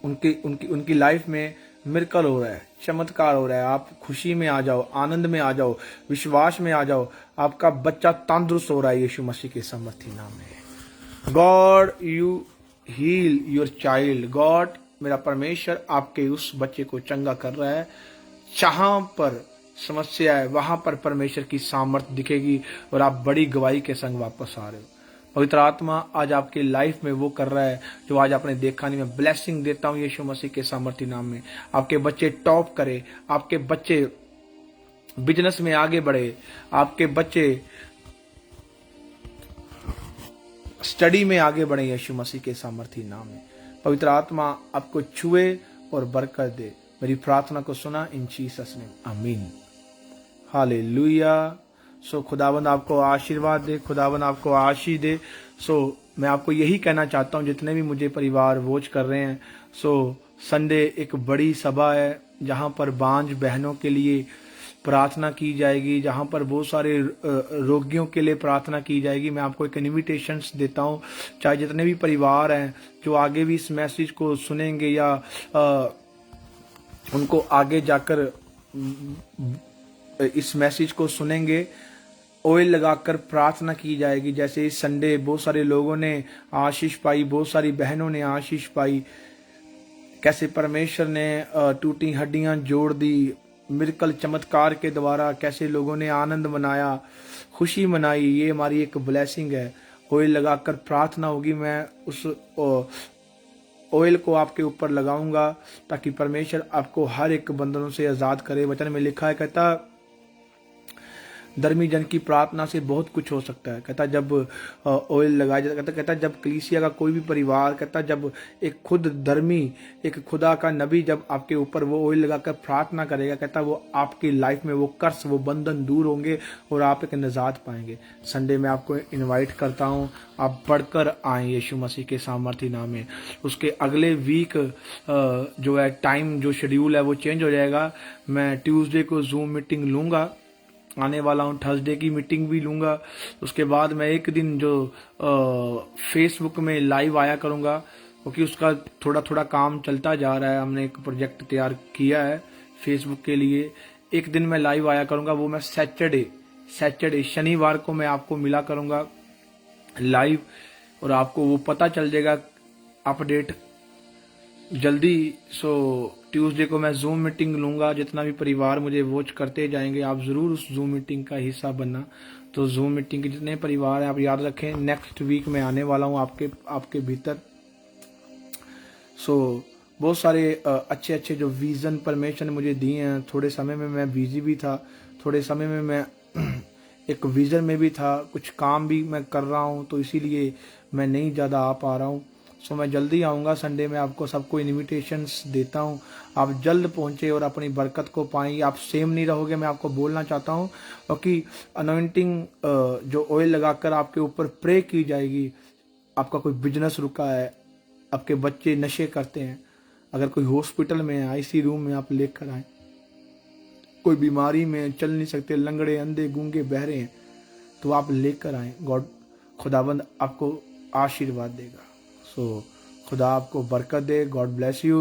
उनकी लाइफ में मिरेकल हो रहा है, चमत्कार हो रहा है। आप खुशी में आ जाओ, आनंद में आ जाओ, विश्वास में आ जाओ। आपका बच्चा तंदुरुस्त हो रहा है यीशु मसीह के सामर्थी नाम में। God you heal your child. God मेरा परमेश्वर आपके उस बच्चे को चंगा कर रहा है। जहां पर समस्या है वहां पर परमेश्वर की सामर्थ दिखेगी और आप बड़ी गवाही के संग वापस आ रहे हो। पवित्र आत्मा आज आपकी लाइफ में वो कर रहा है जो आज आपने देखा नहीं। मैं ब्लेसिंग देता हूं यीशु मसीह के सामर्थी नाम में। आपके बच्चे टॉप करे, आपके बच्चे बिजनेस में आगे बढ़े, आपके बच्चे स्टडी में आगे बढ़े यीशु मसीह के सामर्थी नाम में। पवित्र आत्मा आपको छुए और बरकत दे। मेरी प्रार्थना को सुना इन जीसस नेम, आमीन, हालेलुया। सो खुदावंद आपको आशीर्वाद दे, खुदावंद आपको आशीष दे। सो मैं आपको यही कहना चाहता हूँ, जितने भी मुझे परिवार वॉच कर रहे हैं, सो संडे एक बड़ी सभा है जहाँ पर बांझ बहनों के लिए प्रार्थना की जाएगी, जहाँ पर बहुत सारे रोगियों के लिए प्रार्थना की जाएगी। मैं आपको एक इनविटेशंस देता हूँ, चाहे जितने भी परिवार हैं जो आगे भी इस मैसेज को सुनेंगे या उनको आगे जाकर इस मैसेज को सुनेंगे, ऑयल लगाकर प्रार्थना की जाएगी। जैसे इस संडे बहुत सारे लोगों ने आशीष पाई, बहुत सारी बहनों ने आशीष पाई, कैसे परमेश्वर ने टूटी हड्डियां जोड़ दी, मिरेकल चमत्कार के द्वारा कैसे लोगों ने आनंद मनाया, खुशी मनाई। ये हमारी एक ब्लेसिंग है। ऑयल लगाकर प्रार्थना होगी। मैं उस ऑयल को आपके ऊपर लगाऊंगा ताकि परमेश्वर आपको हर एक बंधनों से आजाद करे। वचन में लिखा है, कहता धर्मी जन की प्रार्थना से बहुत कुछ हो सकता है। कहता जब ऑयल लगाया जाता, कहता जब कलीसिया का कोई भी परिवार, कहता जब एक खुद धर्मी, एक खुदा का नबी जब आपके ऊपर वो ऑयल लगाकर प्रार्थना करेगा, कहता वो आपकी लाइफ में वो कर्स, वो बंधन दूर होंगे और आप एक निजात पाएंगे। संडे में आपको इनवाइट करता हूँ, आप बढ़कर आएँ यीशु मसीह के सामर्थी नाम में। उसके अगले वीक जो है टाइम, जो शेड्यूल है वो चेंज हो जाएगा। मैं ट्यूसडे को जूम मीटिंग लूँगा, आने वाला हूँ। थर्सडे की मीटिंग भी लूँगा। उसके बाद मैं एक दिन जो फेसबुक में लाइव आया करूँगा, क्योंकि उसका थोड़ा थोड़ा काम चलता जा रहा है। हमने एक प्रोजेक्ट तैयार किया है फेसबुक के लिए। एक दिन मैं लाइव आया करूँगा, वो मैं सैटरडे शनिवार को मैं आपको मिला करूँगा लाइव, और आपको वो पता चल जाएगा अपडेट जल्दी। सो ट्यूसडे को मैं जूम मीटिंग लूँगा। जितना भी परिवार मुझे वॉच करते जाएंगे, आप ज़रूर उस जूम मीटिंग का हिस्सा बनना। तो जूम मीटिंग के जितने परिवार हैं, आप याद रखें, नेक्स्ट वीक में आने वाला हूँ आपके भीतर। सो बहुत सारे अच्छे अच्छे जो विज़न परमेश्वर ने मुझे दिए हैं। थोड़े समय में मैं बिजी भी था, थोड़े समय में मैं एक विज़न में भी था, कुछ काम भी मैं कर रहा हूँ, तो इसीलिए मैं नहीं ज़्यादा आ पा रहा हूँ। सो मैं जल्दी आऊँगा संडे में। आपको सबको इनविटेशंस देता हूँ, आप जल्द पहुँचे और अपनी बरकत को पाएंगे। आप सेम नहीं रहोगे, मैं आपको बोलना चाहता हूँ, क्योंकि अनॉइंटिंग जो ऑयल लगाकर आपके ऊपर प्रे की जाएगी। आपका कोई बिजनेस रुका है, आपके बच्चे नशे करते हैं, अगर कोई हॉस्पिटल में है, आईसी रूम में, आप लेकर आए। कोई बीमारी में चल नहीं सकते, लंगड़े, अंधे, गूंगे, बहरे हैं, तो आप लेकर आए। खुदाबंद आपको आशीर्वाद देगा। सो खुदा आपको बरकत दे। God bless you.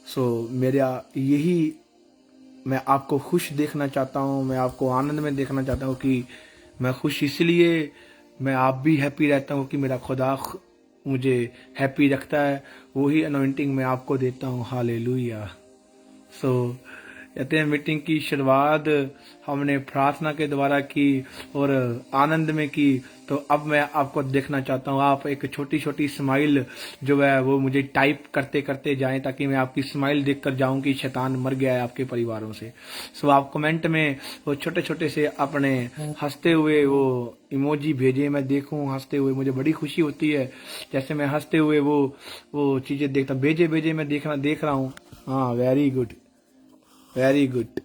सो मेरा यही, मैं आपको खुश देखना चाहता हूँ, मैं आपको आनंद में देखना चाहता हूँ। कि मैं खुश इसलिए, मैं आप भी हैप्पी रहता हूँ कि मेरा खुदा मुझे हैप्पी रखता है। वही अनॉइंटिंग मैं आपको देता हूँ। हालेलुया। सो कहते हैं मीटिंग की शुरुआत हमने प्रार्थना के द्वारा की और आनंद में की। तो अब मैं आपको देखना चाहता हूँ, आप एक छोटी छोटी स्माइल जो है वो मुझे टाइप करते करते जाएं, ताकि मैं आपकी स्माइल देखकर जाऊं कि शैतान मर गया है आपके परिवारों से। सो आप कमेंट में वो छोटे छोटे से अपने हंसते हुए वो इमोजी भेजें, मैं देखूं हंसते हुए, मुझे बड़ी खुशी होती है जैसे मैं हंसते हुए वो चीजें देखता। भेजे मैं देख रहा हूँ। हाँ, वेरी गुड, वेरी गुड।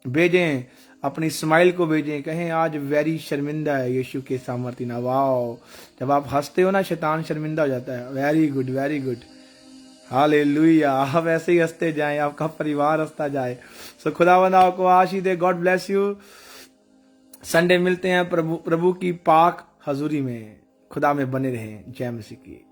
भेजें, अपनी स्माइल को भेजें, कहें आज वेरी शर्मिंदा है यीशु के सामर्थ्य ना। वाओ, जब आप हंसते हो ना, शैतान शर्मिंदा हो जाता है। Very good, very good. Hallelujah. आप ऐसे ही हंसते जाएं, आपका परिवार हंसता जाए। सो खुदावंद आपको आशीष दे। God bless you. संडे मिलते हैं प्रभु की पाक हजूरी में। खुदा में बने रहें। जय मसीह की।